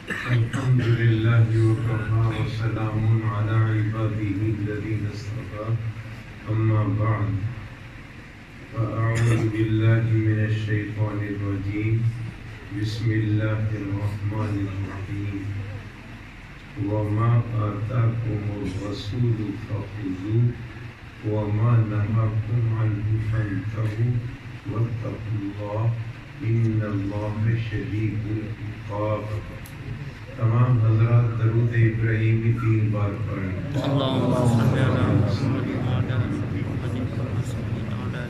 الحمد لله وكفى وسلام على عباده الذين اصطفى أما بعد فأعوذ بالله من الشيطان الرجيم بسم الله الرحمن الرحيم وما آتاكم الرسول فخذوه وما نهاكم عنه فانتهوا واتقوا الله إن الله شديد العقاب. تمام حضرات درود ابراہیمی 3 بار پڑھیں. اللهم صل على محمد وعلى آل محمد كما صليت على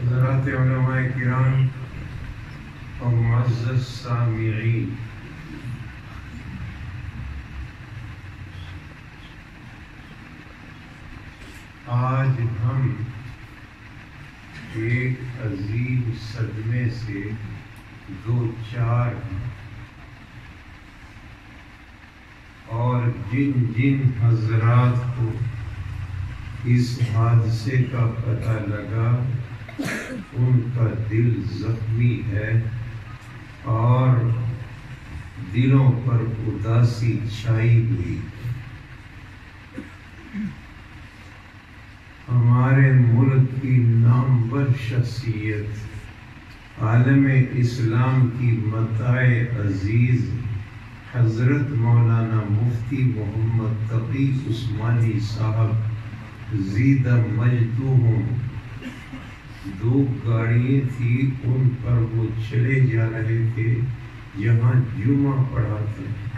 حضرات علماء کرام اور معزز سامعین، آج ہم ایک عظیم صدمے سے دو چار ہیں، اور جن جن حضرات کو اس حادثے کا پتہ لگا ان کا دل زخمی ہے اور دلوں پر اداسی چھائی ہوئی. ہمارے ملک کی نامور شخصیت، عالم اسلام کی متاع عزیز حضرت مولانا مفتی محمد تقی عثمانی صاحب زیدہ مجدوہم، 2 گاڑیاں تھی، ان پر وہ چلے جا رہے تھے جہاں جمعہ پڑھاتے ہیں.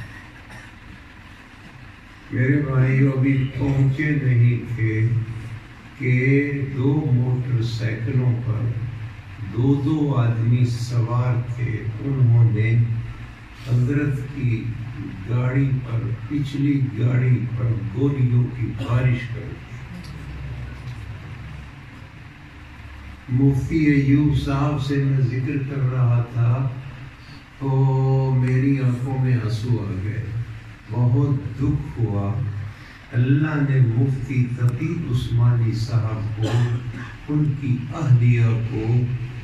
میرے بھائیوں ابھی پہنچے نہیں تھے کہ 2 موٹر سائیکلوں پر 2 آدمی سوار تھے. انہوں نے حضرت کی گاڑی پر، پچھلی گاڑی پر گولیوں کی بارش کر دی. مفتی ایوب صاحب سے میں ذکر کر رہا تھا تو میری آنکھوں میں آنسو آ گئے، بہت دکھ ہوا. اللہ نے مفتی تقی عثمانی صاحب کو، ان کی اہلیہ کو،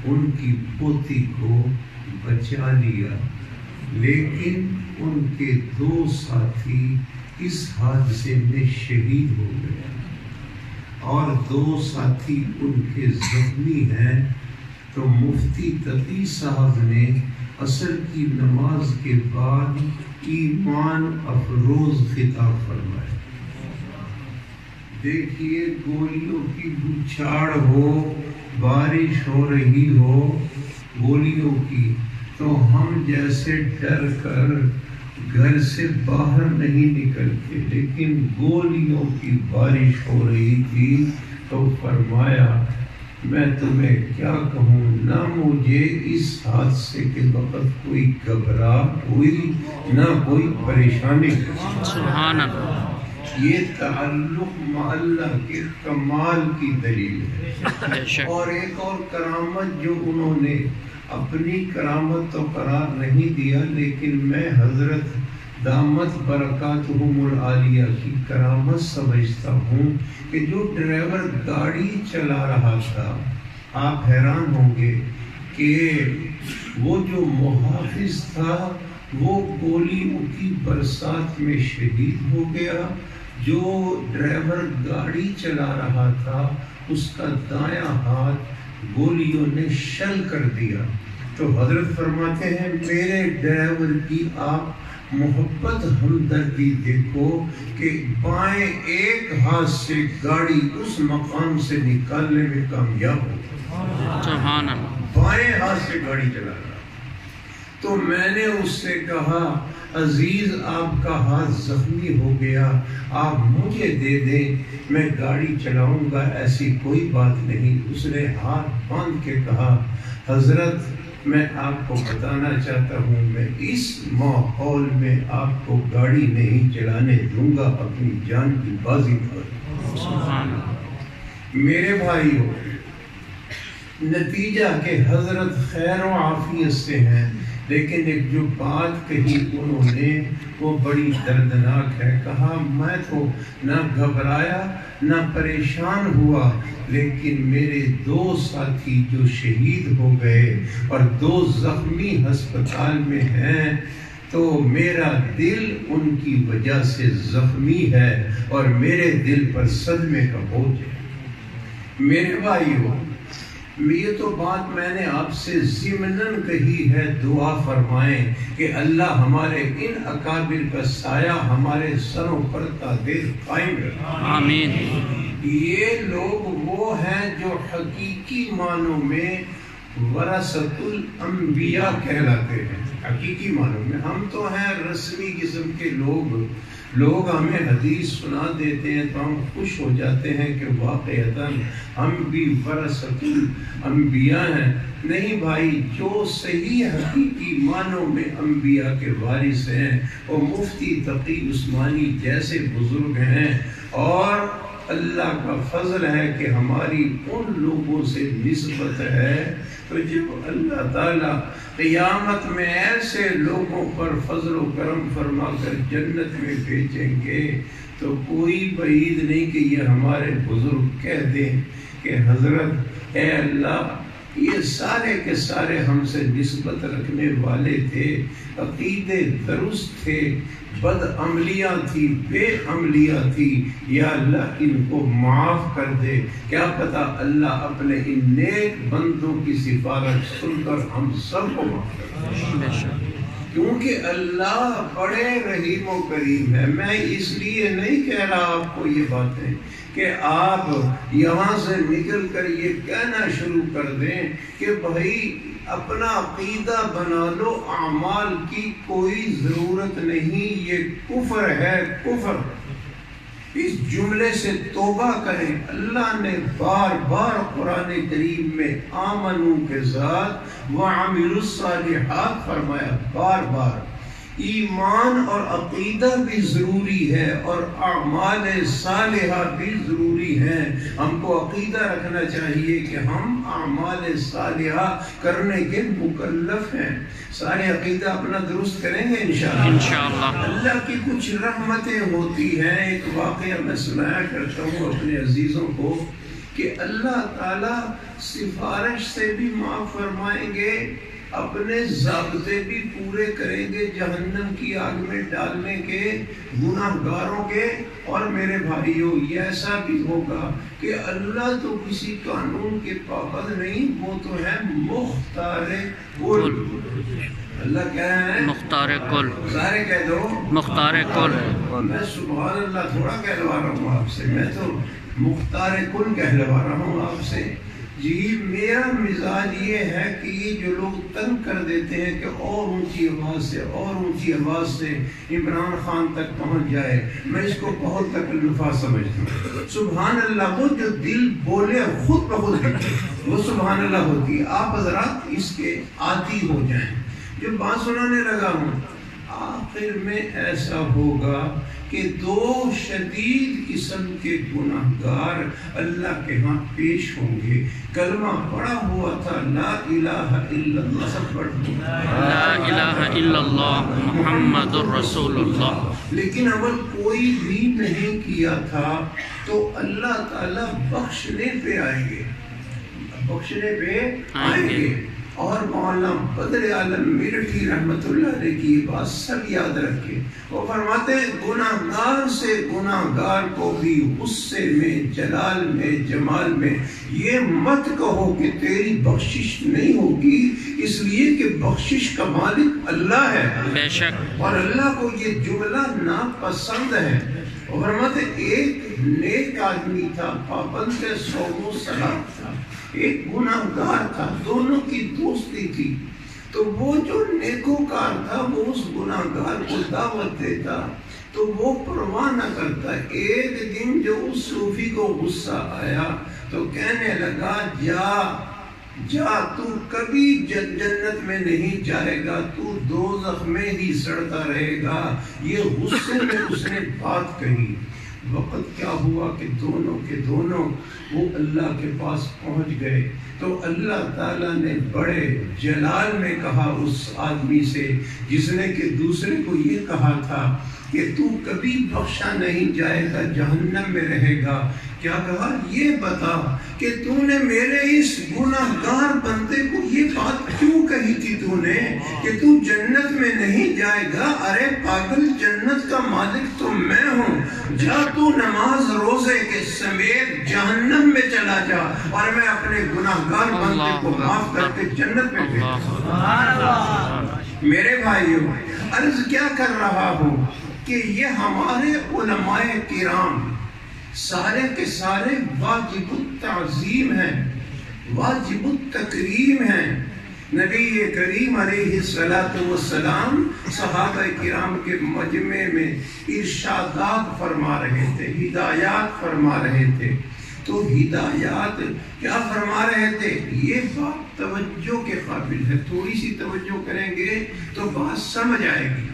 ان کی پوتی کو بچا لیا، لیکن ان کے 2 ساتھی اس حادثے میں شہید ہو گئے اور 2 ساتھی ان کے زخمی ہیں. تو مفتی تقی صاحب نے عصر کی نماز کے بعد ایمان افروز خطاب فرمایا. دیکھیے گولیوں کی بچھاڑ ہو، بارش ہو رہی ہو گولیوں کی، تو ہم جیسے ڈر کر گھر سے باہر نہیں نکلتے، لیکن گولیوں کی بارش ہو رہی تھی تو فرمایا میں تمہیں کیا کہوں، نہ مجھے اس حادثے کے وقت کوئی گھبراہٹ ہوئی نہ کوئی پریشانی. سبحان اللہ. یہ تعلق مع اللہ کے کمال کی دلیل ہے. اور ایک اور کرامت جو انہوں نے اپنی کرامت تو قرار نہیں دیا، لیکن میں حضرت دامت برکاتہم العالیہ کی کرامت سمجھتا ہوں کہ جو ڈرائیور گاڑی چلا رہا تھا، آپ حیران ہوں گے کہ وہ جو محافظ تھا وہ گولیوں کی برسات میں شہید ہو گیا. جو ڈرائیور گاڑی چلا رہا تھا اس کا دایاں ہاتھ گولیوں نے شل کر دیا. تو حضرت فرماتے ہیں میرے ڈرائیور کی آپ محبت ہمدردی دیکھو کہ بائیں ایک ہاتھ سے گاڑی اس مقام سے نکالنے میں کامیاب ہو. سبحان اللہ. بائیں ہاتھ سے گاڑی چلا رہا. تو میں نے اس سے کہا عزیز آپ کا ہاتھ زخمی ہو گیا، آپ مجھے دے دیں، میں گاڑی چلاؤں گا، ایسی کوئی بات نہیں. اس نے ہاتھ باندھ کے کہا حضرت میں آپ کو بتانا چاہتا ہوں، میں اس ماحول میں آپ کو گاڑی نہیں چلانے دوں گا اپنی جان کی بازی پر۔ میرے بھائیوں، نتیجہ کہ حضرت خیر و عافیت سے ہیں، لیکن ایک جو بات کہی انہوں نے وہ بڑی دردناک ہے۔ کہا میں تو نہ گھبرایا نہ پریشان ہوا، لیکن میرے 2 ساتھی جو شہید ہو گئے اور 2 زخمی ہسپتال میں ہیں، تو میرا دل ان کی وجہ سے زخمی ہے اور میرے دل پر صدمے کا بوجھ ہے۔ میرے بھائیوں، یہ تو بات میں نے آپ سے ضمناً کہی ہے، دعا فرمائیں کہ اللہ ہمارے ان اکابر کا سایہ ہمارے سروں پر تا دیر قائم رکھے۔ آمین۔ یہ لوگ وہ ہیں جو حقیقی معنوں میں ورثۃ الانبیاء کہلاتے ہیں۔ حقیقی معنوں میں ہم تو ہیں رسمی قسم کے لوگ ہمیں حدیث سنا دیتے ہیں تو ہم خوش ہو جاتے ہیں کہ واقعتاً ہم بھی ورثۃ الانبیاء ہیں۔ نہیں بھائی، جو صحیح حقیقی معنوں میں انبیاء کے وارث ہیں وہ مفتی تقی عثمانی جیسے بزرگ ہیں، اور اللہ کا فضل ہے کہ ہماری ان لوگوں سے نسبت ہے۔ تو جب اللہ تعالیٰ قیامت میں ایسے لوگوں پر فضل و کرم فرما کر جنت میں بھیجیں گے تو کوئی بعید نہیں کہ یہ ہمارے بزرگ کہہ دیں کہ حضرت اے اللہ، یہ سارے کے سارے ہم سے نسبت رکھنے والے تھے، عقیدے درست تھے، بد عملیاں تھی، بے عملیاں تھی، یا اللہ ان کو معاف کر دے۔ کیا پتہ اللہ اپنے ان نیک بندوں کی سفارش سن کر ہم سب کو معاف کر دے، کیونکہ اللہ بڑے رحیم و کریم ہے۔ میں اس لیے نہیں کہہ رہا آپ کو یہ باتیں کہ آپ یہاں سے نکل کر یہ کہنا شروع کر دیں کہ بھائی اپنا عقیدہ بنا لو، اعمال کی کوئی ضرورت نہیں، یہ کفر ہے، کفر۔ اس جملے سے توبہ کریں۔ اللہ نے بار بار قرآن کریم میں آمنو کے ساتھ وعملوا الصالحات فرمایا، بار بار۔ ایمان اور عقیدہ بھی ضروری ہے اور اعمال صالحہ بھی ضروری ہیں۔ ہم کو عقیدہ رکھنا چاہیے کہ ہم اعمال صالحہ کرنے کے مکلف ہیں۔ سارے عقیدہ اپنا درست کریں گے انشاءاللہ۔ اللہ کی کچھ رحمتیں ہوتی ہیں۔ ایک واقعہ میں سنایا کرتا ہوں اپنے عزیزوں کو کہ اللہ تعالیٰ سفارش سے بھی معاف فرمائیں گے، اپنے ضابطے بھی پورے کریں گے جہنم کی آگ میں ڈالنے کے گناہ گاروں کے۔ اور میرے بھائیوں، یہ ایسا بھی ہوگا کہ اللہ تو کسی قانون کے پابند نہیں، وہ تو ہے مختار کل۔ اللہ کیا ہے؟ مختار کل۔ سارے کہہ دو مختار کل۔ میں سبحان اللہ تھوڑا کہلوا رہا ہوں آپ سے، میں تو مختار کل کہلوا رہا ہوں آپ سے۔ جی میرا مزاج یہ ہے کہ یہ جو لوگ تنگ کر دیتے ہیں کہ اور اونچی آواز سے اور اونچی آواز سے عمران خان تک پہنچ جائے، میں اس کو بہت تکلفہ سمجھتا ہوں۔ سبحان اللہ، وہ جو دل بولے خود بخود وہ سبحان اللہ ہوتی ہے۔ آپ حضرات اس کے عادی ہو جائیں۔ جو بات سنانے لگا ہوں، آخر میں ایسا ہوگا کہ 2 شدید قسم کے گناہگار اللہ کے ہاں پیش ہوں گے۔ کلمہ پڑا ہوا تھا لا الہ الا اللہ، سب پڑھتے لا الہ الا اللہ محمد رسول اللہ، لیکن عمل کوئی بھی نہیں کیا تھا تو اللہ تعالیٰ بخشنے پہ آئیں گے، بخشنے پہ آئیں گے۔ اور مولانا بدر عالم میرٹھی رحمت اللہ علیہ کی یہ بات سب یاد رکھے، وہ فرماتے ہیں گناہگار سے گناہگار کو بھی غصے میں، جلال میں، جمال میں یہ مت کہو کہ تیری بخشش نہیں ہوگی، اس لیے کہ بخشش کا مالک اللہ ہے، بے شک، اور اللہ کو یہ جملہ ناپسند ہے۔ وہ فرماتے ایک نیک آدمی تھا، پابند صوم و صلاۃ تھا، ایک گناہگار تھا، دونوں کی دوستی تھی۔ تو وہ جو نیکوکار تھا وہ اس گناہگار کو دعوت دیتا تو وہ پرواہ نہ کرتا۔ ایک دن جو اس صوفی کو غصہ آیا تو کہنے لگا جا جا تو کبھی جنت میں نہیں جائے گا، تو دوزخ میں ہی سڑتا رہے گا۔ یہ غصے میں اس نے بات کہی۔ وقت کیا ہوا کہ دونوں کے دونوں وہ اللہ کے پاس پہنچ گئے، تو اللہ تعالیٰ نے بڑے جلال میں کہا اس آدمی سے جس نے کہ دوسرے کو یہ کہا تھا کہ تو کبھی بخشا نہیں جائے گا، جہنم میں رہے گا۔ کیا کہا؟ یہ بتا کہ تو نے میرے اس گناہگار بندے کو یہ بات کیوں کہی تھی تو نے کہ تو جنت میں نہیں جائے گا؟ ارے پاگل، جنت کا مالک تو میں ہوں۔ جا تو نماز روزے کے سمیت جہنم میں چلا جا اور میں اپنے گناہگار بندے کو معاف کر کے جنت میں بھیجوں۔ میرے بھائیوں، عرض کیا کر رہا ہوں کہ یہ ہمارے علماء کرام سارے کے سارے واجب التعظیم ہیں، واجب التکریم ہیں۔ نبی کریم علیہ السلام صحابہ کرام کے مجمع میں ارشادات فرما رہے تھے، ہدایات فرما رہے تھے۔ تو ہدایات کیا فرما رہے تھے؟ یہ بات توجہ کے قابل ہے، تھوڑی سی توجہ کریں گے تو بات سمجھ آئے گی۔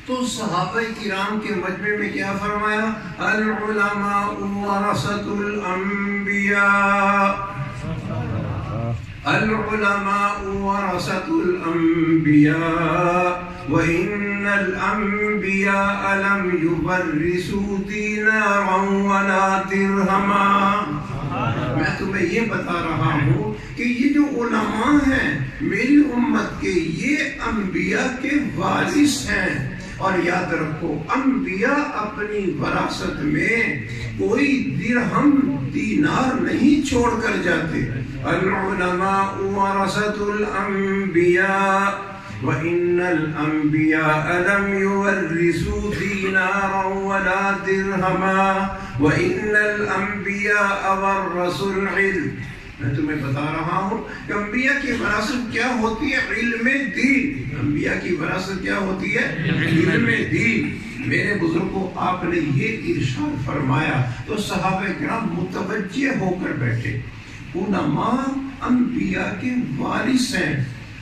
تو صحابہ کرام کے مجمع میں کیا فرمایا؟ العلماء ورثۃ الانبیاء، العلماء ورثۃ الانبیاء وان الانبیاء لم یورثوا دینارا ولا درہما۔ میں تمہیں یہ بتا رہا ہوں کہ یہ جو علماء ہیں میری امت کے، یہ انبیاء کے وارث ہیں۔ اور یاد رکھو، انبیاء اپنی وراثت میں کوئی درہم دینار نہیں چھوڑ کر جاتے۔ العلماء ورثۃ الانبیاء وان الانبیاء لم یورثوا دینارا ولا درہما وان الانبیاء ورثوا العلم۔ میں تمہیں بتا رہا ہوں کہ انبیاء کی وراثت کیا ہوتی ہے؟ علم دین۔ انبیاء کی وراثت کیا ہوتی ہے؟ علم دین۔ میرے بزرگوں، آپ نے یہ ارشاد فرمایا تو صحابہ کرام متوجہ ہو کر بیٹھے۔ علماء انبیاء کے وارث ہیں۔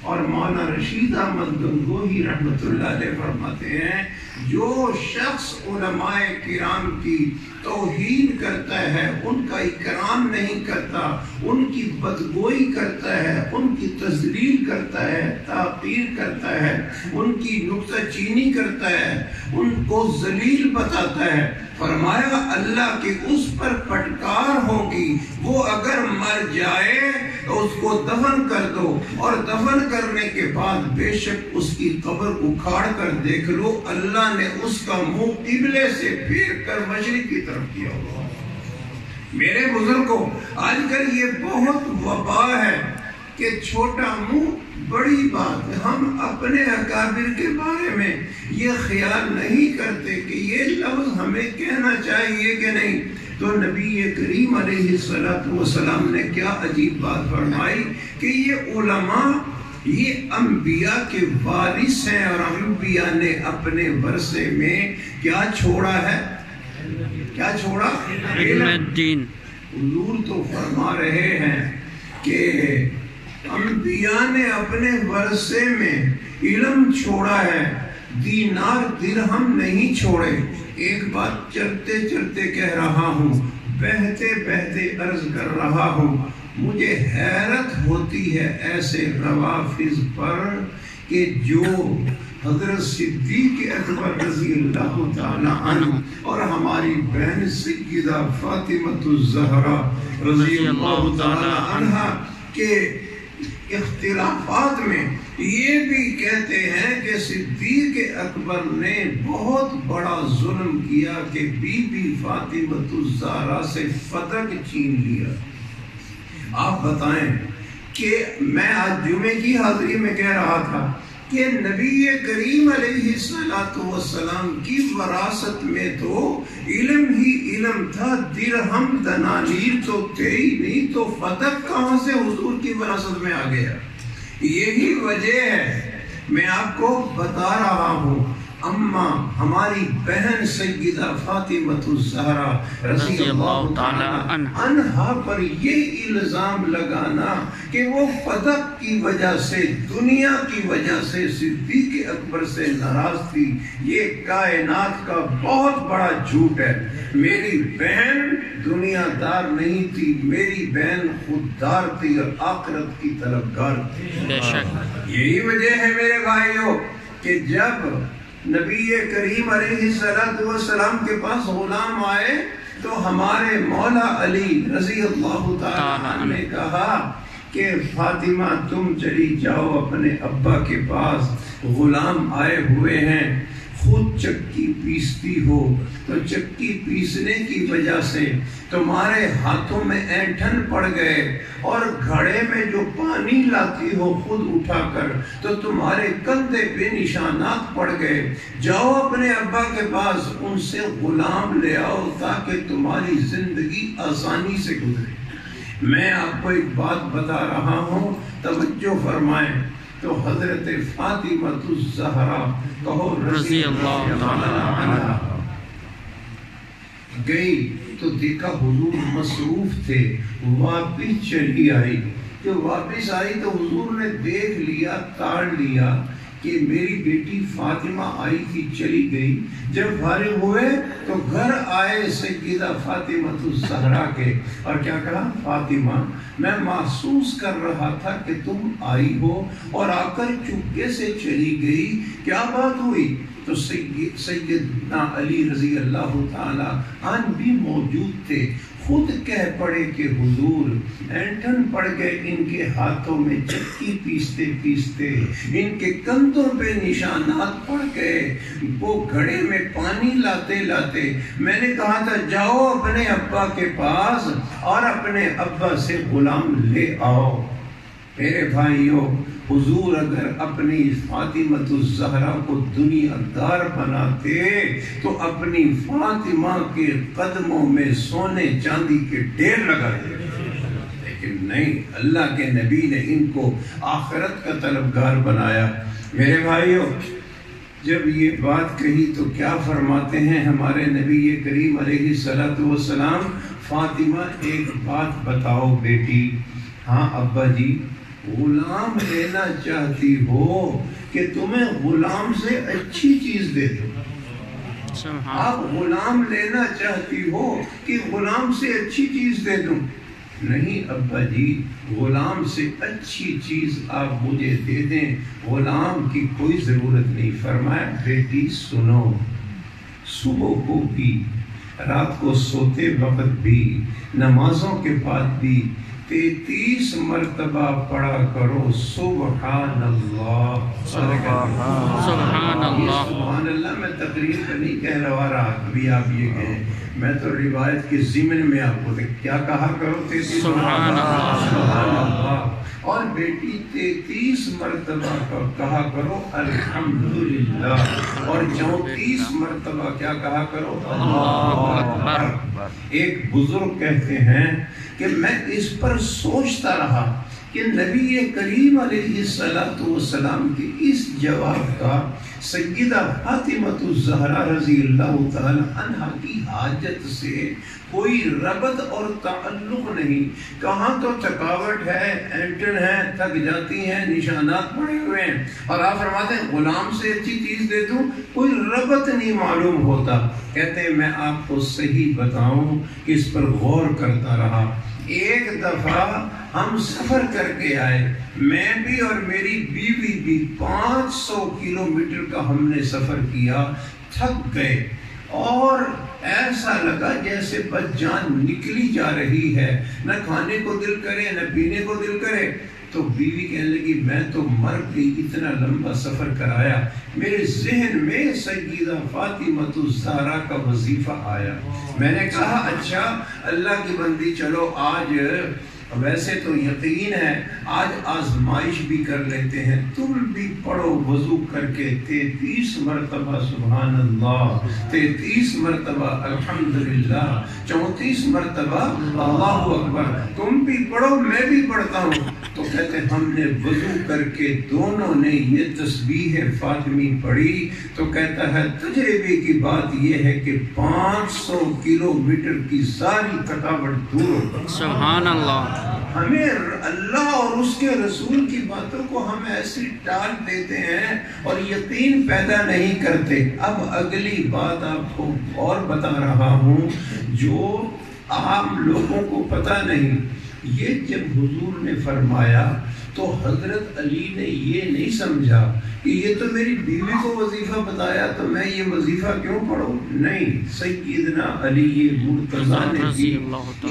اور مولانا رشید احمد گنگوہی رحمۃ اللہ علیہ فرماتے ہیں، جو شخص علماء کرام کی توہین کرتا ہے، ان کا اکرام نہیں کرتا، ان کی بدگوئی کرتا ہے، ان کی تذلیل کرتا ہے، تحقیر کرتا ہے، ان کی نکتہ چینی کرتا ہے، ان کو ذلیل بتاتا ہے، فرمایا اللہ کی اس پر پھٹکار ہوگی۔ وہ اگر مر جائے تو اس کو دفن کر دو، اور دفن کرنے کے بعد بے شک اس کی قبر اکھاڑ کر دیکھ لو، اللہ نے اس کا منہ قبلے سے پھیر کر مشرق کی طرف کیا ہوا۔ میرے بزرگوں، آج کل یہ بہت وبا ہے کہ چھوٹا منہ بڑی بات ہے۔ ہم اپنے اکابر کے بارے میں یہ خیال نہیں کرتے کہ یہ لفظ ہمیں کہنا چاہیے کہ نہیں۔ تو نبی کریم علیہ السلام نے کیا عجیب بات فرمائی کہ یہ علماء، یہ انبیاء کے وارث ہیں، اور انبیاء نے اپنے ورثے میں کیا چھوڑا ہے؟ کیا چھوڑا؟ علم دین۔ حضور تو فرما رہے ہیں کہ انبیاء نے اپنے ورثے میں علم چھوڑا ہے، دینار درہم نہیں چھوڑے۔ ایک بات چلتے چلتے کہہ رہا ہوں، بہتے بہتے عرض کر رہا ہوں، مجھے حیرت ہوتی ہے ایسے روافض پر کہ جو حضرت صدیق اکبر رضی اللہ تعالیٰ عنہ اور ہماری بہن سیدہ فاطمہ الزہرا رضی اللہ تعالیٰ عنہ کے اختلافات میں یہ بھی کہتے ہیں کہ صدیق اکبر نے بہت بڑا ظلم کیا کہ بی بی فاطمہ الزہرا سے فتق چھین لیا۔ آپ بتائیں کہ میں آج جمعے کی حاضری میں کہہ رہا تھا کہ نبی کریم علیہ السلام کی وراثت میں تو علم ہی علم تھا، درہم دنانیر تو تھے ہی نہیں، تو فتق کہاں سے حضور کی وراثت میں آ گیا؟ یہی وجہ ہے، میں آپ کو بتا رہا ہوں اما ہماری بہن سیدہ فاطمہ الزہرا رضی اللہ تعالی عنہا پر یہ الزام لگانا کہ وہ فدق کی وجہ سے، دنیا کی وجہ سے صدیق اکبر سے ناراض تھی، یہ کائنات کا بہت بڑا جھوٹ ہے۔ میری بہن دنیا دار نہیں تھی، میری بہن خوددار تھی اور آخرت کی طلبگار تھی۔ بے شک یہی وجہ ہے میرے بھائیوں کہ جب نبی کریم علیہ السلام کے پاس غلام آئے تو ہمارے مولا علی رضی اللہ تعالیٰ عنہ نے کہا کہ فاطمہ تم چلی جاؤ اپنے ابا کے پاس، غلام آئے ہوئے ہیں، خود چکی پیستی ہو تو چکی پیسنے کی وجہ سے تمہارے ہاتھوں میں اینٹھن پڑ گئے، اور گھڑے میں جو پانی لاتی ہو خود اٹھا کر تو تمہارے کندھے پہ نشانات پڑ گئے، جاؤ اپنے ابا کے پاس، ان سے غلام لے آؤ تاکہ تمہاری زندگی آسانی سے گزرے۔ میں آپ کو ایک بات بتا رہا ہوں، توجہ فرمائیں، تو حضرت فاطمہ الزہرا کہو رضی اللہ تعالی عنہا گئی تو دیکھا حضور مصروف تھے، واپس چلی آئی۔ جب واپس آئی تو حضور نے دیکھ لیا، تاڑ لیا کہ میری بیٹی فاطمہ آئی تھی چلی گئی۔ جب فارغ ہوئے تو گھر آئے سیدہ فاطمہ الزہرا کے، اور کیا کہا؟ فاطمہ میں محسوس کر رہا تھا کہ تم آئی ہو اور آ کر چپکے سے چلی گئی، کیا بات ہوئی؟ تو سیدنا علی رضی اللہ تعالی عنہ بھی موجود تھے، خود کہہ پڑے کہ حضور اینٹھن پڑ گئے ان کے ہاتھوں میں چکی پیستے پیستے، ان کے کندھوں پہ نشانات پڑ گئے، وہ گھڑے میں پانی لاتے لاتے۔ میں نے کہا تھا جاؤ اپنے ابا کے پاس اور اپنے ابا سے غلام لے آؤ۔ میرے بھائیوں، حضور اگر اپنی فاطمہ الزہرا کو دنیا دار بناتے تو اپنی فاطمہ کے قدموں میں سونے چاندی کے ڈھیر لگا دیتے، لیکن نہیں، اللہ کے نبی نے ان کو آخرت کا طلبگار بنایا۔ میرے بھائیوں، جب یہ بات کہی تو کیا فرماتے ہیں ہمارے نبی کریم علیہ السلام؟ فاطمہ ایک بات بتاؤ بیٹی۔ ہاں ابا جی، غلام لینا چاہتی ہو کہ تمہیں غلام سے اچھی چیز دے دوں؟ آپ غلام لینا چاہتی ہو کہ غلام سے اچھی چیز دے دوں؟ نہیں ابا جی، غلام سے اچھی چیز آپ مجھے دے دیں، غلام کی کوئی ضرورت نہیں۔ فرمایا بیٹی سنو، صبح کو بھی، رات کو سوتے وقت بھی، نمازوں کے بعد بھی 33 مرتبہ پڑھا کرو سبحان اللہ۔ سبحان اللہ، سبحان اللہ میں تقریر کا نہیں کہہ رہا، ابھی آپ یہ کہیں، میں تو روایت کے ضمن میں آپ کو کیا کہا کرو؟ 33 سبحان اللہ، سبحان اللہ۔ اور بیٹی 33 مرتبہ کہا کرو الحمدللہ، اور 34 مرتبہ کیا کہا کرو؟ اللہ اکبر۔ ایک بزرگ کہتے ہیں کہ میں اس پر سوچتا رہا کہ نبی کریم علیہ السلام کے اس جواب کا سیدہ فاطمہ الزہرا رضی اللہ تعالی عنہا کی حاجت سے کوئی ربط اور تعلق نہیں۔ کہاں تو تھکاوٹ ہے، اینٹن ہے، تھک جاتی ہیں، نشانات پڑے ہوئے ہیں، اور آپ فرماتے ہیں غلام سے اچھی چیز دے دوں، کوئی ربط نہیں معلوم ہوتا۔ کہتے ہیں میں آپ کو صحیح بتاؤں کہ اس پر غور کرتا رہا۔ ایک دفعہ ہم سفر کر کے آئے، میں بھی اور میری بیوی بھی 500 کلومیٹر کا ہم نے سفر کیا، تھک گئے اور ایسا لگا جیسے بس جان نکلی جا رہی ہے، نہ کھانے کو دل کرے نہ پینے کو دل کرے۔ تو بیوی کہنے لگی میں تو مر گئی، اتنا لمبا سفر کرایا۔ میرے ذہن میں سیدہ فاطمہ الزہرا کا وظیفہ آیا۔ میں نے کہا اچھا اللہ کی بندی، چلو آج ویسے تو یقین ہے آج آزمائش بھی کر لیتے ہیں، تم بھی پڑھو وضو کر کے 33 مرتبہ سبحان اللہ، 33 مرتبہ الحمدللہ، 34 مرتبہ اللہ اکبر، تم بھی پڑھو میں بھی پڑھتا ہوں۔ تو کہتے ہیں ہم نے وضو کر کے دونوں نے یہ تسبیح فاطمی پڑھی، تو کہتا ہے تجربے کی بات یہ ہے کہ 500 کلومیٹر کی ساری تھکاوٹ دور ہو گئی۔ سبحان اللہ۔ ہمیں اللہ اور اس کے رسول کی باتوں کو ہم ایسی ٹال دیتے ہیں اور یقین پیدا نہیں کرتے۔ اب اگلی بات آپ کو اور بتا رہا ہوں جو عام لوگوں کو پتہ نہیں۔ یہ جب حضور نے فرمایا تو حضرت علی نے یہ نہیں سمجھا کہ یہ تو میری بیوی کو وظیفہ بتایا تو میں یہ وظیفہ کیوں پڑھوں، نہیں، سیدنا علی مرتضیٰ نے بھی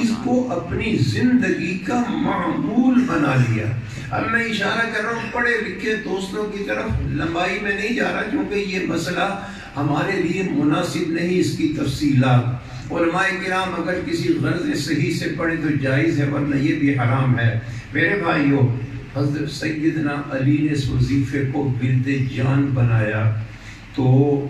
اس کو اپنی زندگی کا معمول بنا لیا۔ اب میں اشارہ کر رہا ہوں پڑھے لکھے دوستوں کی طرف، لمبائی میں نہیں جا رہا کیونکہ یہ مسئلہ ہمارے لیے مناسب نہیں، اس کی تفصیلات علماء کرام اگر کسی غرض صحیح سے پڑھے تو جائز ہے، ورنہ یہ بھی حرام ہے۔ میرے بھائیوں، حضرت سیدنا علی نے اس وظیفے کو ورد جان بنایا تو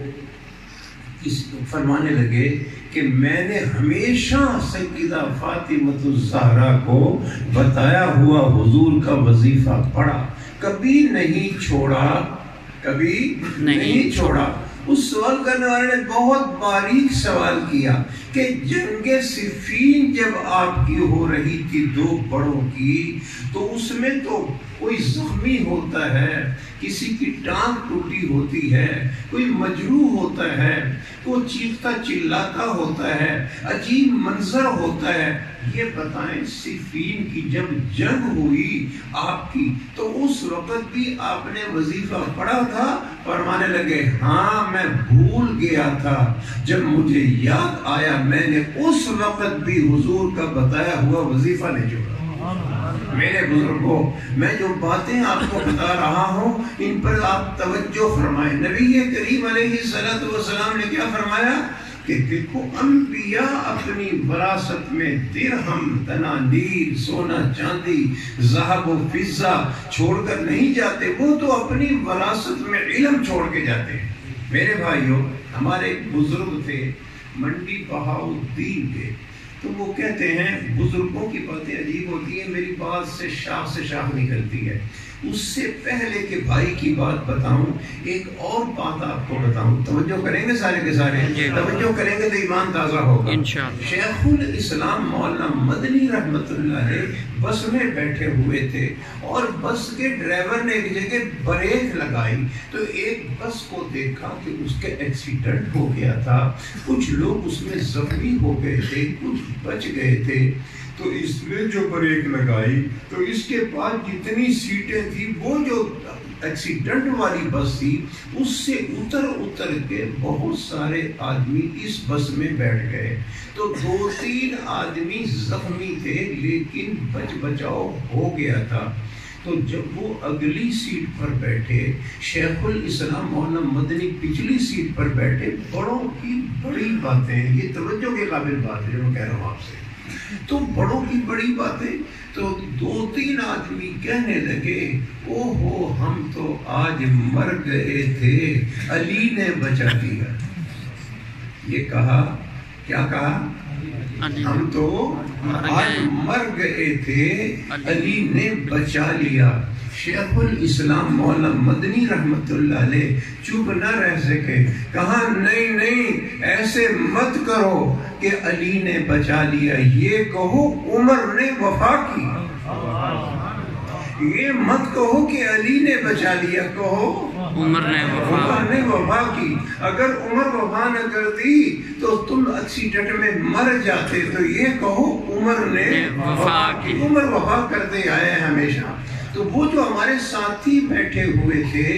فرمانے لگے کہ میں نے ہمیشہ سیدہ فاطمۃ الزہرا کو بتایا ہوا حضور کا وظیفہ پڑھا، کبھی نہیں چھوڑا، کبھی نہیں چھوڑا۔ اس سوال کرنے والے نے بہت باریک سوال کیا کہ جنگ صفین جب آپ کی ہو رہی تھی دو بڑوں کی، تو اس میں تو کوئی زخمی ہوتا ہے، کسی کی ٹانگ ٹوٹی ہوتی ہے، کوئی مجروح ہوتا ہے، کوئی چیختا چلاتا ہوتا ہے، عجیب منظر ہوتا ہے۔ یہ بتائیں صفین کی جب جنگ ہوئی آپ کی تو اس وقت بھی آپ نے وظیفہ پڑھا تھا؟ فرمانے لگے ہاں میں بھول گیا تھا، جب مجھے یاد آیا میں نے اس وقت بھی حضور کا بتایا ہوا وظیفہ نہیں چھوڑا۔ میرے بزرگوں، میں جو باتیں آپ کو بتا رہا ہوں ان پر آپ توجہ فرمائیں۔ نبی کریم علیہ السلام نے کیا فرمایا کہ دیکھو انبیاء اپنی وراثت میں درہم، دنانیر، سونا چاندی، ذہب و فضہ چھوڑ کر نہیں جاتے، وہ تو اپنی وراثت میں علم چھوڑ کے جاتے ہیں۔ میرے بھائیوں، ہمارے ایک بزرگ تھے منڈی بہاؤالدین کے، تو وہ کہتے ہیں بزرگوں کی باتیں عجیب ہوتی ہیں، میری بات سے شاخ نکلتی ہے۔ اس سے پہلے کہ بھائی کی بات بتاؤں ایک اور بات آپ کو بتاؤں، توجہ کریں گے سارے کے سارے، توجہ کریں گے تو ایمان تازہ ہوگا۔ شیخ الاسلام مولانا مدنی رحمت اللہ علیہ بس میں بیٹھے ہوئے تھے اور بس کے ڈرائیور نے ایک جگہ بریک لگائی تو ایک بس کو دیکھا کہ اس کے ایکسیڈنٹ ہو گیا تھا، کچھ لوگ اس میں زخمی ہو گئے تھے، کچھ بچ گئے تھے، تو اس میں جو بریک لگائی تو اس کے پاس جتنی سیٹیں تھی وہ جو ایکسیڈنٹ والی بس تھی اس سے اتر کے بہت سارے آدمی اس بس میں بیٹھ گئے، تو 2-3 آدمی زخمی تھے لیکن بچاؤ ہو گیا تھا۔ تو جب وہ اگلی سیٹ پر بیٹھے، شیخ الاسلام مولانا مدنی پچھلی سیٹ پر بیٹھے، بڑوں کی بڑی باتیں، یہ توجہ کے قابل بات ہے جو میں کہہ رہا ہوں آپ سے، تو بڑوں کی بڑی باتیں، تو 2-3 آدمی کہنے لگے او ہو ہم تو آج مر گئے تھے، علی نے بچا دیا۔ یہ کہا، کیا کہا؟ ہم تو آج مر گئے تھے، علی نے بچا لیا۔ شیخ الاسلام مولانا مدنی رحمت اللہ علیہ چپ نہ رہ سکے، کہا نہیں ایسے مت کرو کہ علی نے بچا لیا، یہ کہو عمر نے وفا کی، یہ مت کہو کہ علی نے بچا لیا، کہو عمر نے وفا کی۔ اگر عمر وفا نہ کرتی تو تم ایکسیڈنٹ میں مر جاتے، تو یہ کہو عمر نے وفا کی۔ عمر وفا کرتے آئے ہمیشہ۔ تو وہ جو ہمارے ساتھی بیٹھے ہوئے تھے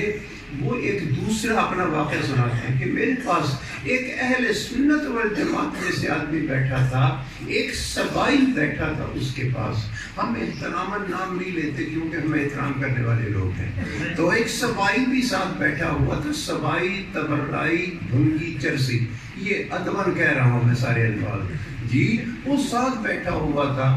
وہ ایک دوسرا اپنا واقعہ سناتے ہیں کہ میرے پاس ایک اہل سنت والجماعت میں سے آدمی بیٹھا تھا، ایک سبائی بیٹھا تھا اس کے پاس، ہم احتراماً نام نہیں لیتے کیونکہ ہم احترام کرنے والے لوگ ہیں، تو ایک سبائی بھی ساتھ بیٹھا ہوا تھا، سبائی، تبرائی، بھنگی، چرسی، یہ ادباً کہہ رہا ہوں میں سارے الفاظ جی، وہ ساتھ بیٹھا ہوا تھا۔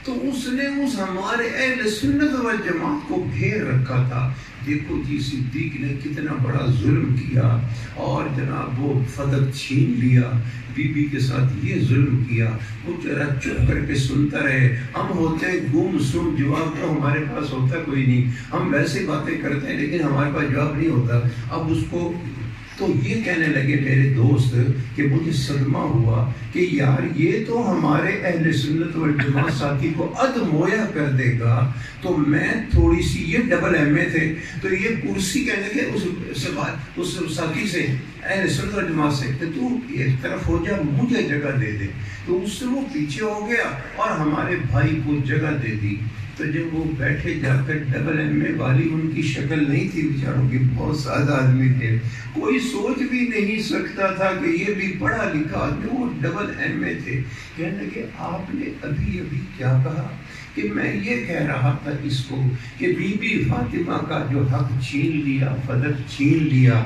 تو اس نے اس ہمارے اہل سنت والجماعت کو گھیر رکھا تھا. دیکھو جی صدیق نے کتنا بڑا ظلم کیا اور جناب وہ فدق چھین لیا, بی بی کے ساتھ یہ ظلم کیا. وہ ذرا چپ کر کے سنتا رہے. ہم ہوتے گم سم, جواب تو ہمارے پاس ہوتا کوئی نہیں, ہم ویسے باتیں کرتے ہیں لیکن ہمارے پاس جواب نہیں ہوتا. اب اس کو تو یہ کہنے لگے میرے دوست کہ مجھے صدمہ ہوا کہ یار یہ تو ہمارے اہل سنت والجماعت ساتھی کو ادمویا کر دے گا. تو میں تھوڑی سی, یہ ڈبل ایم اے تھے, تو یہ کرسی کہنے لگے اس ساتھی سے, اہل سنت والجماعت سے, کہ تو ایک طرف ہو جا, مجھے جگہ دے دے. تو اس سے وہ پیچھے ہو گیا اور ہمارے بھائی کو جگہ دے دی. تو جب وہ بیٹھے جا کر, ڈبل ایم اے والی ان کی شکل نہیں تھی بیچاروں کی, بہت سادہ آدمی تھے, کوئی سوچ بھی نہیں سکتا تھا کہ یہ بھی پڑھا لکھا آدمی, وہ ڈبل ایم اے تھے. کہنے لگے آپ نے ابھی کیا کہا؟ کہ میں یہ کہہ رہا تھا اس کو کہ بی بی فاطمہ کا جو حق چھین لیا, فدق چھین لیا,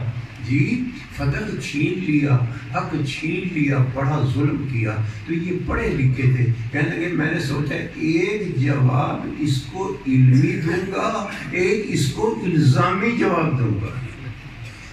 جی فدق چھین لیا, حق چھین لیا, بڑا ظلم کیا. تو یہ پڑھے لکھے تھے. کہنے لگے میں نے سوچا ایک جواب اس کو علمی دوں گا, ایک اس کو الزامی جواب دوں گا.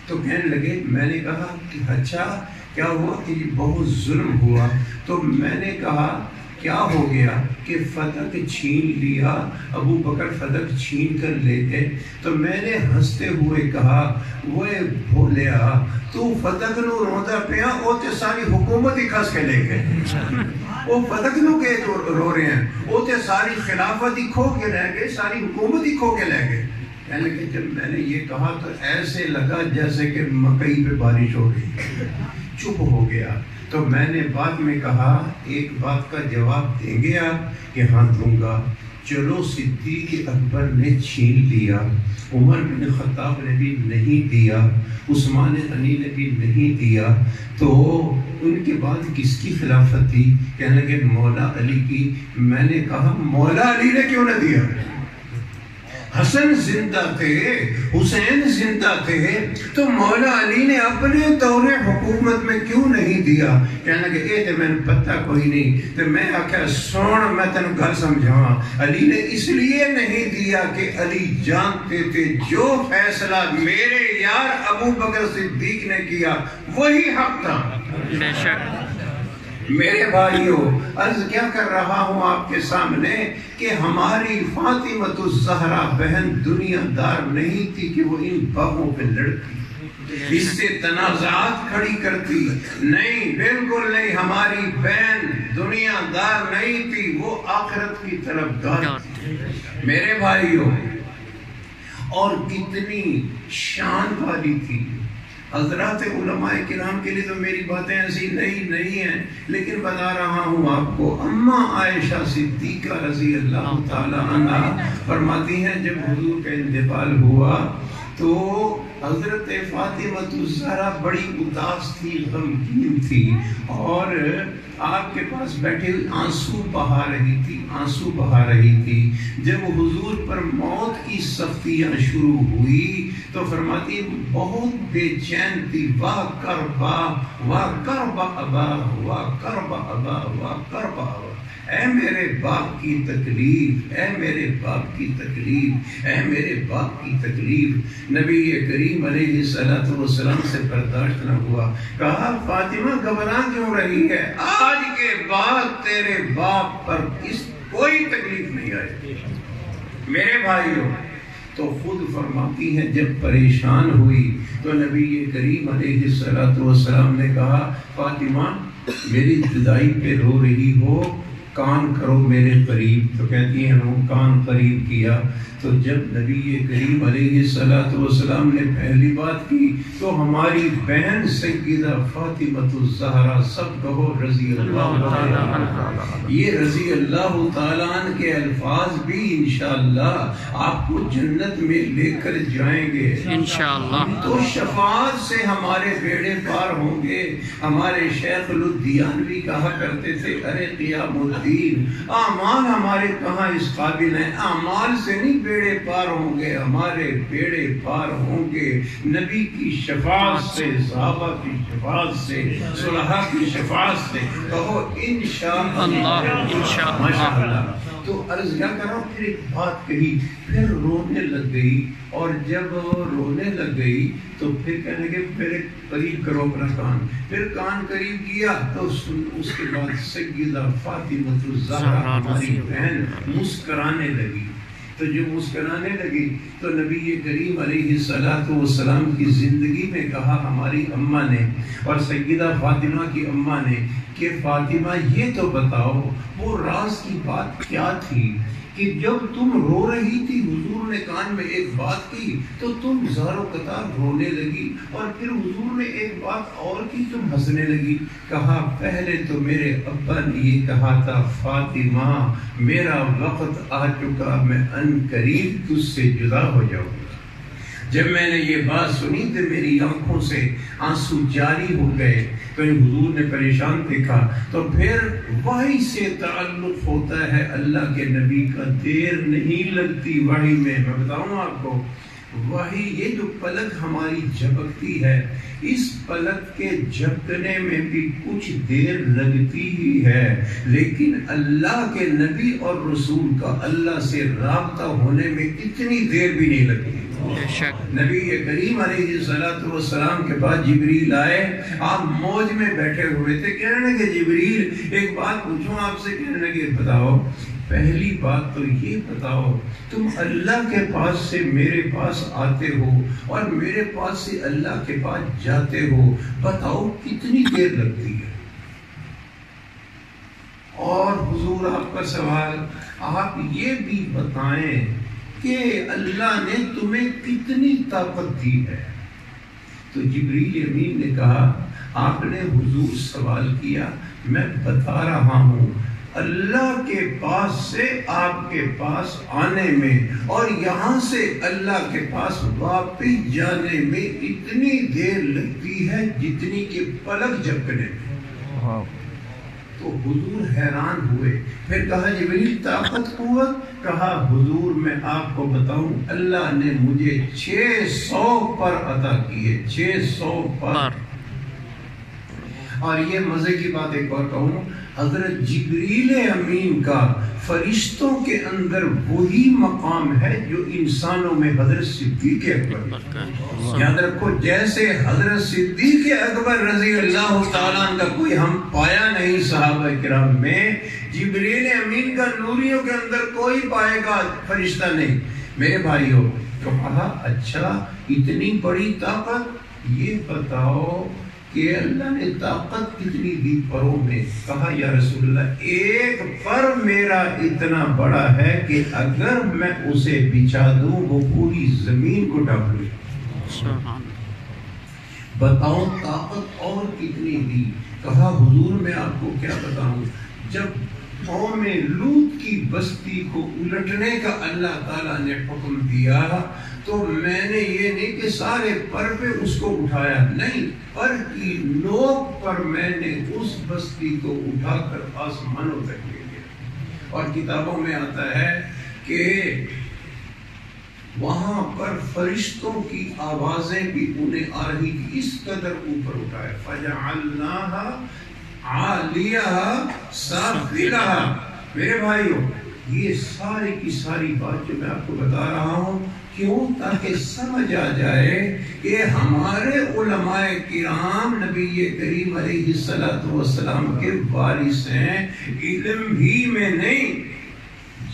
تو کہنے لگے, میں نے کہا کہ اچھا کیا ہوا؟ کہ یہ بہت ظلم ہوا. تو میں نے کہا کیا ہو گیا؟ کہ فدق چھین لیا, ابو بکر فدق چھین کر لے گئے. تو میں نے ہنستے ہوئے کہا وہ بھولیا تو فدق نو روندا پیا, وہ تے ساری حکومت ہی کھس کے لے گئے. وہ فدق نو کے رو رہے ہیں, وہ تے ساری خلافت ہی کھو کے رہ گئے, ساری حکومت ہی کھو کے لے گئے. کہنے لگے جب میں نے یہ کہا تو ایسے لگا جیسے کہ مکئی پہ بارش ہو رہی ہے. چپ ہو گیا. تو میں نے بعد میں کہا ایک بات کا جواب دیں گے آپ؟ کہ ہاں دوں گا. چلو صدیق اکبر نے چھین لیا, عمر بن خطاب نے بھی نہیں دیا, عثمان غنی نے بھی نہیں دیا, تو ان کے بعد کس کی خلافت تھی؟ کہنے لگے مولا علی کی. میں نے کہا مولا علی نے کیوں نہ دیا؟ حسن زندہ تھے, حسین زندہ تھے, تو مولا علی نے اپنے دور حکومت میں کیوں نہیں دیا؟ کہنے لگے اے تے میں پتہ کوئی نہیں. تو میں آکھا سن میں تینوں گل سمجھاواں, علی نے اس لیے نہیں دیا کہ علی جانتے تھے جو فیصلہ میرے یار ابو بکر صدیق نے کیا وہی حق تھا. بے شک. میرے بھائیوں, عرض کیا کر رہا ہوں آپ کے سامنے کہ ہماری فاطمۃ الزہرا بہن دنیا دار نہیں تھی کہ وہ ان باغوں پہ لڑتی, اس سے تنازعات کھڑی کرتی. نہیں, بالکل نہیں. ہماری بہن دنیا دار نہیں تھی, وہ آخرت کی طرفدار تھی. میرے بھائیوں, اور کتنی شان والی تھی. حضرات علماء کرام کے لیے تو میری باتیں ایسی نہیں ہیں, لیکن بتا رہا ہوں آپ کو. اماں عائشہ صدیقہ رضی اللہ تعالی عنہ فرماتی ہیں جب حضور کا انتقال ہوا تو حضرت فاطمہ الزہرا بڑی اداس تھی, غمگین تھی, اور آپ کے پاس بیٹھے ہوئی آنسو بہا رہی تھی. جب حضور پر موت کی سختیاں شروع ہوئی تو فرماتی بہت بے چین تھی. واہ کربا واہ کربا ابا واہ کربا ابا واہ کربا ابا. اے میرے باپ کی تکلیف, اے میرے باپ کی تکلیف, اے میرے باپ کی تکلیف. نبی کریم علیہ السلام سے برداشت نہ ہوا. کہا فاطمہ گھبرا کیوں رہی ہے؟ آج کے بعد تیرے باپ پر کوئی تکلیف نہیں آئے. میرے بھائیوں, تو خود فرماتی ہیں جب پریشان ہوئی تو نبی کریم علیہ السلام نے کہا فاطمہ میری جدائی پہ رو رہی ہو, کان کرو میرے قریب. تو کہتی ہیں وہ کان قریب کیا. تو جب نبی کریم علیہ السلام نے پہلی بات کی تو ہماری بہن سیدہ فاطمۃ الزہرا, سب کہو رضی اللہ تعالی عنہ. یہ رضی اللہ تعالیٰ عنہ کے الفاظ بھی انشاءاللہ آپ کو جنت میں لے کر جائیں گے انشاءاللہ. تو شفاعت سے ہمارے بیڑے پار ہوں گے. ہمارے شیخ الدیانوی کہا کرتے تھے ارے قیام الدین, اعمال ہمارے کہاں اس قابل ہیں, اعمال سے نہیں بیڑے پار ہوں گے، ہمارے بیڑے پار ہوں گے نبی کی شفاعت سے، صحابہ کی شفاعت سے، صلحاء کی شفاعت سے۔ کہو انشاءاللہ، ماشاءاللہ۔ تو عرض کیا کرو، پھر ایک بات کہی، پھر رونے لگ گئی، اور جب رونے لگ گئی تو پھر کہنے لگے میرے قریب کرو اپنا کان، پھر کان قریب کیا تو اس کے بعد سیدہ فاطمہ الزہرا ہماری بہن مسکرانے لگی۔ تو جو مسکرانے لگی تو نبی کریم علیہ السلام کی زندگی میں کہا ہماری اماں نے اور سیدہ فاطمہ کی اماں نے کہ فاطمہ یہ تو بتاؤ وہ راز کی بات کیا تھی کہ جب تم رو رہی تھی حضور نے کان میں ایک بات کی تو تم زارو قطار رونے لگی، اور پھر حضور نے ایک بات اور کی تم ہنسنے لگی۔ کہا پہلے تو میرے ابا نے یہ کہا تھا فاطمہ میرا وقت آ چکا، میں ان قریب تجھ سے جدا ہو جاؤں گا۔ جب میں نے یہ بات سنی تو میری آنکھوں سے آنسو جاری ہو گئے، تو حضور نے پریشان دیکھا۔ تو پھر وحی سے تعلق ہوتا ہے اللہ کے نبی کا، دیر نہیں لگتی وحی میں۔ میں بتاؤں آپ کو، وحی یہ جو پلک ہماری جھپکتی ہے، اس پلک کے جھپکنے میں بھی کچھ دیر لگتی ہی ہے، لیکن اللہ کے نبی اور رسول کا اللہ سے رابطہ ہونے میں اتنی دیر بھی نہیں لگتی۔ نبی کریم علیہ السلام کے بعد جبریل آئے، آپ موج میں بیٹھے ہوئے تھے، کہنے لگے جبریل ایک بات پوچھوں آپ سے، کہنے لگے بتاؤ۔ پہلی بات تو یہ بتاؤ تم اللہ کے پاس سے میرے پاس آتے ہو اور میرے پاس سے اللہ کے پاس جاتے ہو، بتاؤ کتنی دیر لگتی ہے؟ اور حضور آپ کا سوال، آپ یہ بھی بتائیں کہ اللہ نے تمہیں کتنی طاقت دی ہے؟ تو جبریل امین نے کہا آپ نے حضور سوال کیا، میں بتا رہا ہوں اللہ کے پاس سے آپ کے پاس آنے میں اور یہاں سے اللہ کے پاس واپس جانے میں اتنی دیر لگتی ہے جتنی کہ پلک جھپکنے میں۔ تو حضور حیران ہوئے، پھر کہا جبریل طاقت قوت؟ کہا حضور میں آپ کو بتاؤں اللہ نے مجھے 600 پر عطا کیے، 600 پر۔ اور یہ مزے کی بات ایک اور کہوں، حضرت جبریل امین کا فرشتوں کے اندر وہی مقام ہے جو انسانوں میں حضرت صدیق اکبر۔ یاد رکھو جیسے حضرت صدیق اکبر رضی اللہ تعالیٰ کا کوئی ہم پایا نہیں صحابہ کرام میں، جبریل امین کا نوریوں کے اندر کوئی پائے گا فرشتہ نہیں۔ میرے بھائیوں، تو کہا اچھا اتنی بڑی طاقت، یہ بتاؤ کہ اللہ نے طاقت کتنی دی پروں میں؟ کہا یا رسول اللہ ایک پر میرا اتنا بڑا ہے کہ اگر میں اسے بچھا دوں وہ پوری زمین کو ڈھک لے۔ بتاؤ طاقت اور کتنی دی؟ کہا حضور میں آپ کو کیا بتاؤں، جب قوم لوط کی بستی کو الٹنے کا اللہ تعالیٰ نے حکم دیا تو میں نے یہ نہیں کہ سارے پر پہ اس کو اٹھایا، نہیں، پر کی نوک پر میں نے اس بستی کو اٹھا کر آسمانوں تک لے گیا۔ اور کتابوں میں آتا ہے کہ وہاں پر فرشتوں کی آوازیں بھی انہیں آ رہی تھی، اس قدر اوپر اٹھایا۔ فَجَعَلْنَاهَا عَالِيَهَا سَافِلَهَا۔ میرے بھائیوں، یہ ساری کی ساری بات جو میں آپ کو بتا رہا ہوں، کیوں؟ تاکہ سمجھ آ جائے کہ ہمارے علماء کرام نبی کریم علیہ السلام کے وارث ہیں، علم ہی میں نہیں۔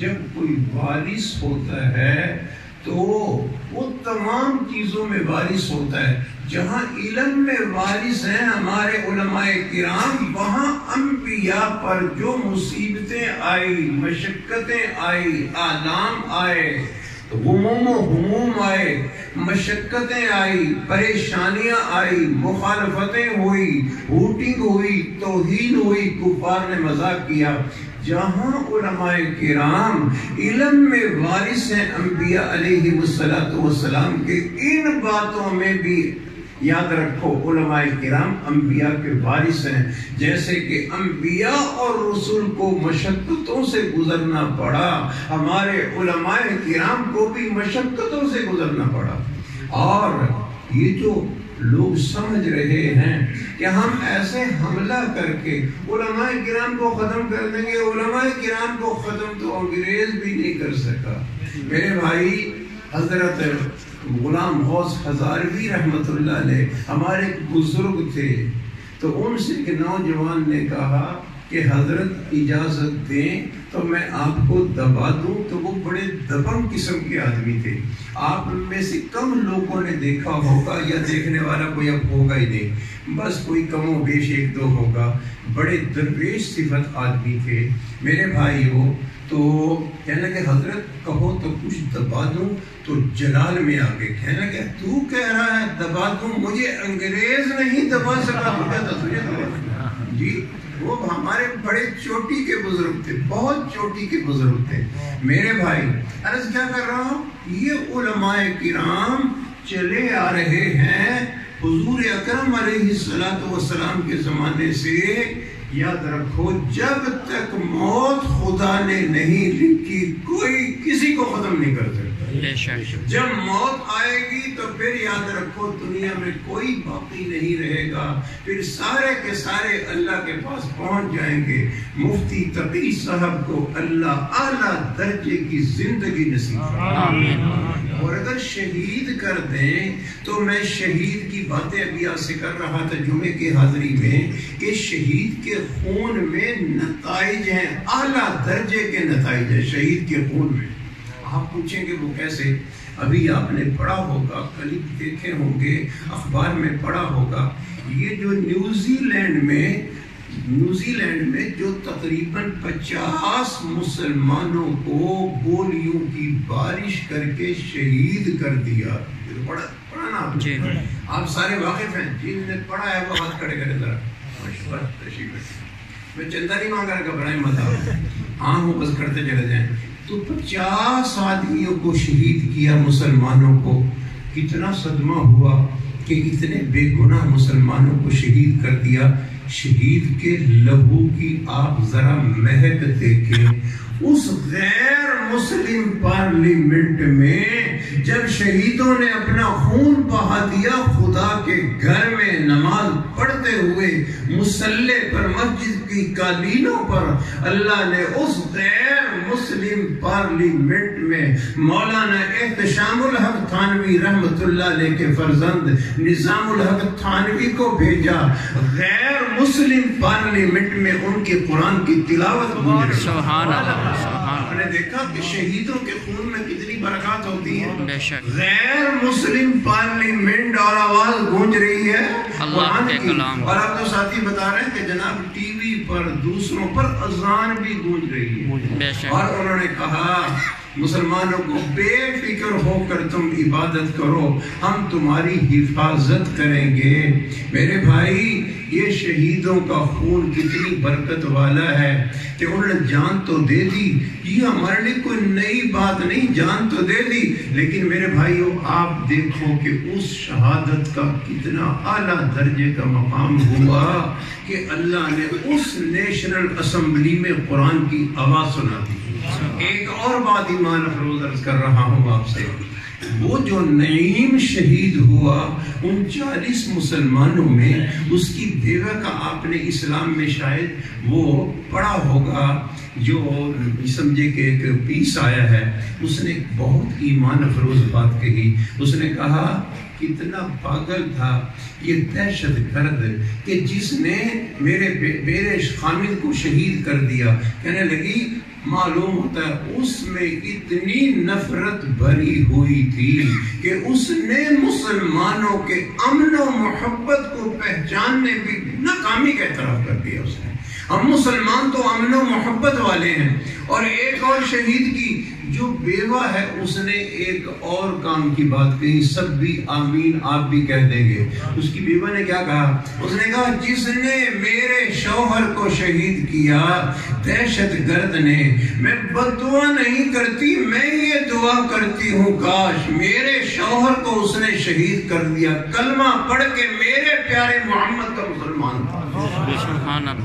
جب کوئی وارث ہوتا ہے تو وہ تمام چیزوں میں وارث ہوتا ہے۔ جہاں علم میں وارث ہیں ہمارے علماء کرام، وہاں انبیاء پر جو مصیبتیں آئی، مشقتیں آئی، آلام آئے، غموم و ہموم آئے، مشقتیں آئی، پریشانیاں آئی، مخالفتیں ہوئی، ہوٹنگ ہوئی، توہین ہوئی، کفار نے مذاق کیا، جہاں علماء کرام علم میں وارث ہیں انبیاء علیہ السلام کے، ان باتوں میں بھی یاد رکھو علماء کرام انبیاء کے وارث ہیں. جیسے کہ انبیاء اور رسول کو مشقتوں سے گزرنا پڑا، ہمارے علماء کرام کو بھی مشقتوں سے گزرنا پڑا. اور یہ جو لوگ سمجھ رہے ہیں کہ ہم ایسے حملہ کر کے علماء کرام کو ختم کر دیں گے، علماء کرام کو ختم تو انگریز بھی نہیں کر سکا. میرے بھائی حضرت غلام غوث ہزاروی رحمت اللہ علیہ ہمارے بزرگ تھے، تو ان سے ایک نوجوان نے کہا کہ حضرت اجازت دیں تو میں آپ کو دبا دوں. تو وہ بڑے دبنگ قسم کے آدمی تھے. آپ میں سے کم لوگوں نے دیکھا ہوگا، یا دیکھنے والا کوئی اب ہوگا ہی نہیں، بس کوئی کم و بیش ایک دو ہوگا. بڑے درویش صفت آدمی تھے میرے بھائیوں. تو کہنے لگے حضرت کہو تو کچھ دبا دوں. تو جلال میں آگے کہنے لگے تو کہہ رہا ہے دبا دوں، مجھے انگریز نہیں دبا سکا، تو کہتا تجھے دبا. جی وہ ہمارے بڑے چوٹی کے بزرگ تھے، بہت چوٹی کے بزرگ تھے. میرے بھائی عرض کیا کر رہا ہوں، یہ علماء کرام چلے آ رہے ہیں حضور اکرم علیہ السلام کے زمانے سے. یاد رکھو جب تک موت خدا نے نہیں لکھی کوئی کسی کو ختم نہیں کر سکتا. جب موت آئے گی تو پھر یاد رکھو دنیا میں کوئی باقی نہیں رہے گا، پھر سارے کے سارے اللہ کے پاس پہنچ جائیں گے. مفتی تقی صاحب کو اللہ اعلیٰ درجے کی زندگی نصیب فرمائے. اور اگر شہید کر دیں تو میں شہید کی باتیں ابھی آپ سے کر رہا تھا جمعے کی حاضری میں کہ شہید کے خون میں نتائج ہیں، اعلیٰ درجے کے نتائج ہیں شہید کے خون میں. آپ پوچھیں گے وہ کیسے؟ ابھی آپ نے پڑھا ہوگا، کلپ دیکھے ہوں گے، اخبار میں پڑھا ہوگا. یہ جو نیوزی لینڈ میں جو تقریباً 50 مسلمانوں کو گولیوں کی بارش کر کے شہید کر دیا. پڑھا نا آپ سارے واقف ہیں، جن نے پڑھا ہے وہ ہاتھ کھڑے کرے ذرا. میں چندہ نہیں مانگ رہا گھبرائیں مت، ہاں ہوں بس کرتے چلے جائیں. تو 50 آدمیوں کو شہید کیا مسلمانوں کو. کتنا صدمہ ہوا کہ اتنے بے گناہ مسلمانوں کو شہید کر دیا. شہید کے لہو کی آپ ذرا مہک دیکھیں. اس غیر مسلم پارلیمنٹ میں جب شہیدوں نے اپنا خون بہا دیا، خدا کے گھر میں نماز پڑھتے ہوئے مصلی پر، مسجد کی قالینوں پر، اللہ نے اس غیر مسلم پارلیمنٹ میں مولانا احتشام الحق تھانوی رحمت اللہ علیہ کے فرزند نظام الحق تھانوی کو بھیجا. غیر مسلم پارلیمنٹ میں ان کے قرآن کی تلاوت ہو رہی. سبحان اللہ. آپ نے دیکھا کہ شہیدوں کے خون میں کتنی برکات ہوتی ہیں. غیر مسلم پارلیمنٹ اور آواز گونج رہی ہے قرآن کی. اور آپ تو ساتھی بتا رہے ہیں کہ جناب ٹی وی پر دوسروں پر اذان بھی گونج رہی ہے. اور انہوں نے کہا مسلمانوں کو بے فکر ہو کر تم عبادت کرو، ہم تمہاری حفاظت کریں گے. میرے بھائی یہ شہیدوں کا خون کتنی برکت والا ہے کہ انہوں نے جان تو دے دی. یہ ہمارے لیے کوئی نئی بات نہیں، جان تو دے دی، لیکن میرے بھائیوں آپ دیکھو کہ اس شہادت کا کتنا اعلیٰ درجے کا مقام ہوا کہ اللہ نے اس نیشنل اسمبلی میں قرآن کی آواز سنا دی. ایک اور بات ایمان افروز عرض کر رہا ہوں آپ سے، وہ جو نعیم شہید ہوا ان 40 مسلمانوں میں اس کی بیوہ کا آپ نے اسلام میں شاید وہ پڑھا ہوگا، جو سمجھے کہ ایک پیس آیا ہے، اس نے بہت ایمان افروز بات کہی. اس نے کہا کتنا پاگل تھا یہ دہشت گرد کہ جس نے میرے خامد کو شہید کر دیا. کہنے لگی معلوم ہوتا ہے اس میں اتنی نفرت بھری ہوئی تھی کہ اس نے مسلمانوں کے امن و محبت کو پہچاننے بھی ناکامی کا اعتراف کر دیا. اس نے ہم مسلمان تو امن و محبت والے ہیں. اور ایک اور شہید کی جو بیوہ ہے اس نے ایک اور کام کی بات کہی, سب بھی آمین آپ بھی کہہ دیں گے. اس کی بیوہ نے کیا کہا؟ اس نے کہا جس نے میرے شوہر کو شہید کیا دہشت گرد نے, میں بد دعا نہیں کرتی, میں یہ دعا کرتی ہوں کاش میرے شوہر کو اس نے شہید کر دیا, کلمہ پڑھ کے میرے پیارے محمد کا مسلمان تھا.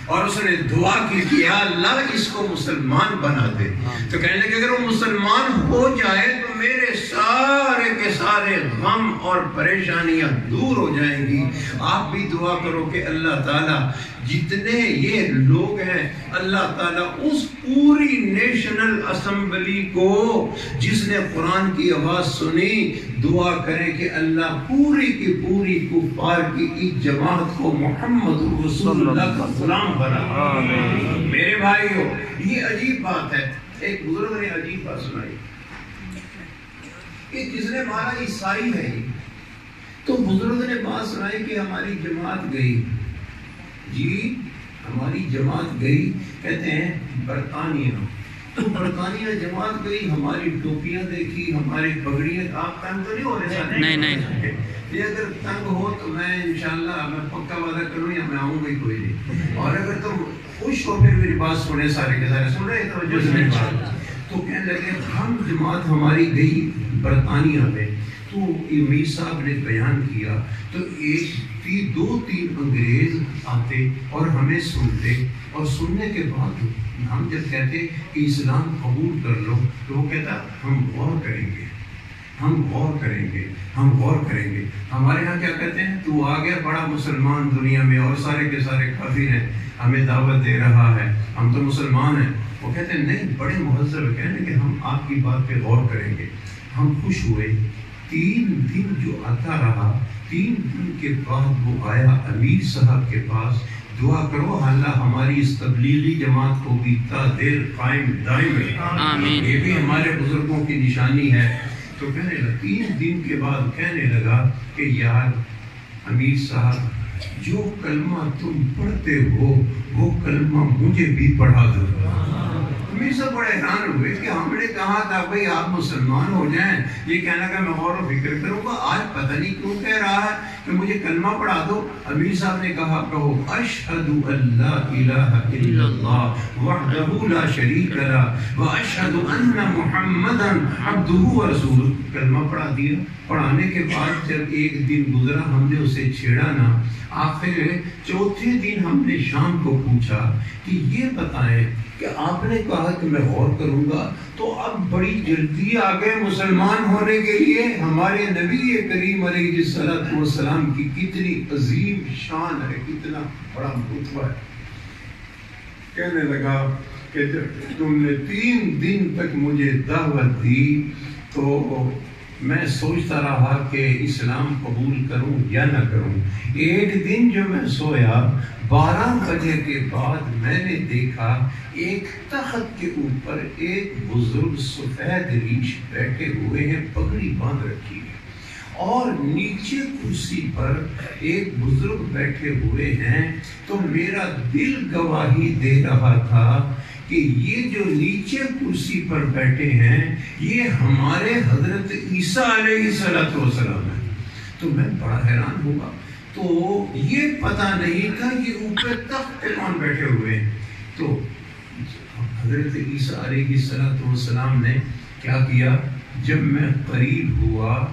اور اس نے دعا کی کہ یا اللہ اس کو مسلمان بنا دے. تو کہنے لگے اگر وہ مسلمان ہو جائے تو میرے سارے کے سارے غم اور پریشانیاں دور ہو جائیں گی. آپ بھی دعا کرو کہ اللہ تعالیٰ جتنے یہ لوگ ہیں, اللہ تعالیٰ اس پوری نیشنل اسمبلی کو جس نے قرآن کی آواز سنی, دعا کریں کہ اللہ پوری کی پوری کفار کی اس جماعت کو محمد رسول اللہ کا غلام بنا. میرے بھائیو یہ عجیب بات ہے. ایک بزرگ نے عجیب بات سنائی کہ جس نے ہمارا عیسائی ہے, تو بزرگ نے بات سنائی کہ ہماری جماعت گئی, جی ہماری جماعت گئی, کہتے ہیں برطانیہ. تو برطانیہ جماعت گئی, ہماری ٹوپیاں دیکھی, ہماری پگڑیاں. آپ تنگ تو نہیں ہو رہے ساتھ؟ نہیں. یہ اگر تنگ ہو تو میں انشاءاللہ میں پکا وعدہ کروں یا میں آؤں گا ہی کوئی نہیں. اور اگر تم خوش ہو پھر میری بات سنے, سارے کے سارے سن رہے توجہ سے میری بات. تو کہنے لگے ہم جماعت ہماری گئی برطانیہ میں, تو امیر صاحب نے بیان کیا تو دو تین انگریز آتے اور ہمیں سنتے, اور سننے کے بعد ہم جب کہتے کہ اسلام قبول کر لو تو وہ کہتا ہم غور کریں گے, ہم غور کریں گے, ہم غور کریں گے. ہمارے ہاں کیا کہتے ہیں, تو آ گیا بڑا مسلمان دنیا میں اور سارے کے سارے کافر ہیں, ہمیں دعوت دے رہا ہے, ہم تو مسلمان ہیں. وہ کہتے ہیں نہیں, بڑے مہذب کہنے کہ ہم آپ کی بات پہ غور کریں گے. ہم خوش ہوئے. 3 دن جو آتا رہا, 3 دن کے بعد وہ آیا امیر صاحب کے پاس, دعا کرو اللہ ہماری اس تبلیغی جماعت کو بھی تا دیر قائم دائم رکھے, یہ بھی ہمارے بزرگوں کی نشانی ہے. تو کہنے لگا 3 دن کے بعد کہنے لگا کہ یار امیر صاحب جو کلمہ تم پڑھتے ہو وہ کلمہ مجھے بھی پڑھا دو. امیر صاحب بڑے حیران ہوئے کہ ہم نے کہا تھا بھئی آپ مسلمان ہو جائیں, یہ کہنا کہ میں غور و فکر کروں گا, آج پتہ نہیں کیوں کہہ رہا ہے کہ مجھے کلمہ پڑھا دو. امیر صاحب نے کہا کہو اشہد ان لا الہ الا اللہ وحدہ لا شریک لہ واشہد ان محمدا عبدہ ورسولہ. کلمہ پڑھا دیا. پڑھانے کے بعد جب ایک دن گزرا ہم نے اسے چھیڑا نہ, آخر 4تھے دن ہم نے شام کو پوچھا کہ یہ بتائیں کہ آپ نے کہا کہ میں غور کروں گا, تو اب بڑی جلدی آ گئے مسلمان ہونے کے لیے. ہمارے نبی کریم علیہ الصلوۃ والسلام کی کتنی عظیم شان ہے, کتنا بڑا رتبہ ہے. کہنے لگا کہ جب تم نے 3 دن تک مجھے دعوت دی تو میں سوچتا رہا کہ اسلام قبول کروں یا نہ کروں. ایک دن جو میں سویا 12 بجے کے بعد میں نے دیکھا ایک تخت کے اوپر ایک بزرگ سفید ریش بیٹھے ہوئے ہیں, پگڑی باندھ رکھی ہے, اور نیچے کرسی پر ایک بزرگ بیٹھے ہوئے ہیں. تو میرا دل گواہی دے رہا تھا کہ یہ جو نیچے کرسی پر بیٹھے ہیں یہ ہمارے حضرت عیسیٰ علیہ السلام ہیں. تو میں بڑا حیران ہوا. تو یہ پتہ نہیں تھا کہ اوپر تخت پہ کون بیٹھے ہوئے ہیں. تو حضرت عیسیٰ علیہ السلام نے کیا کیا, جب میں قریب ہوا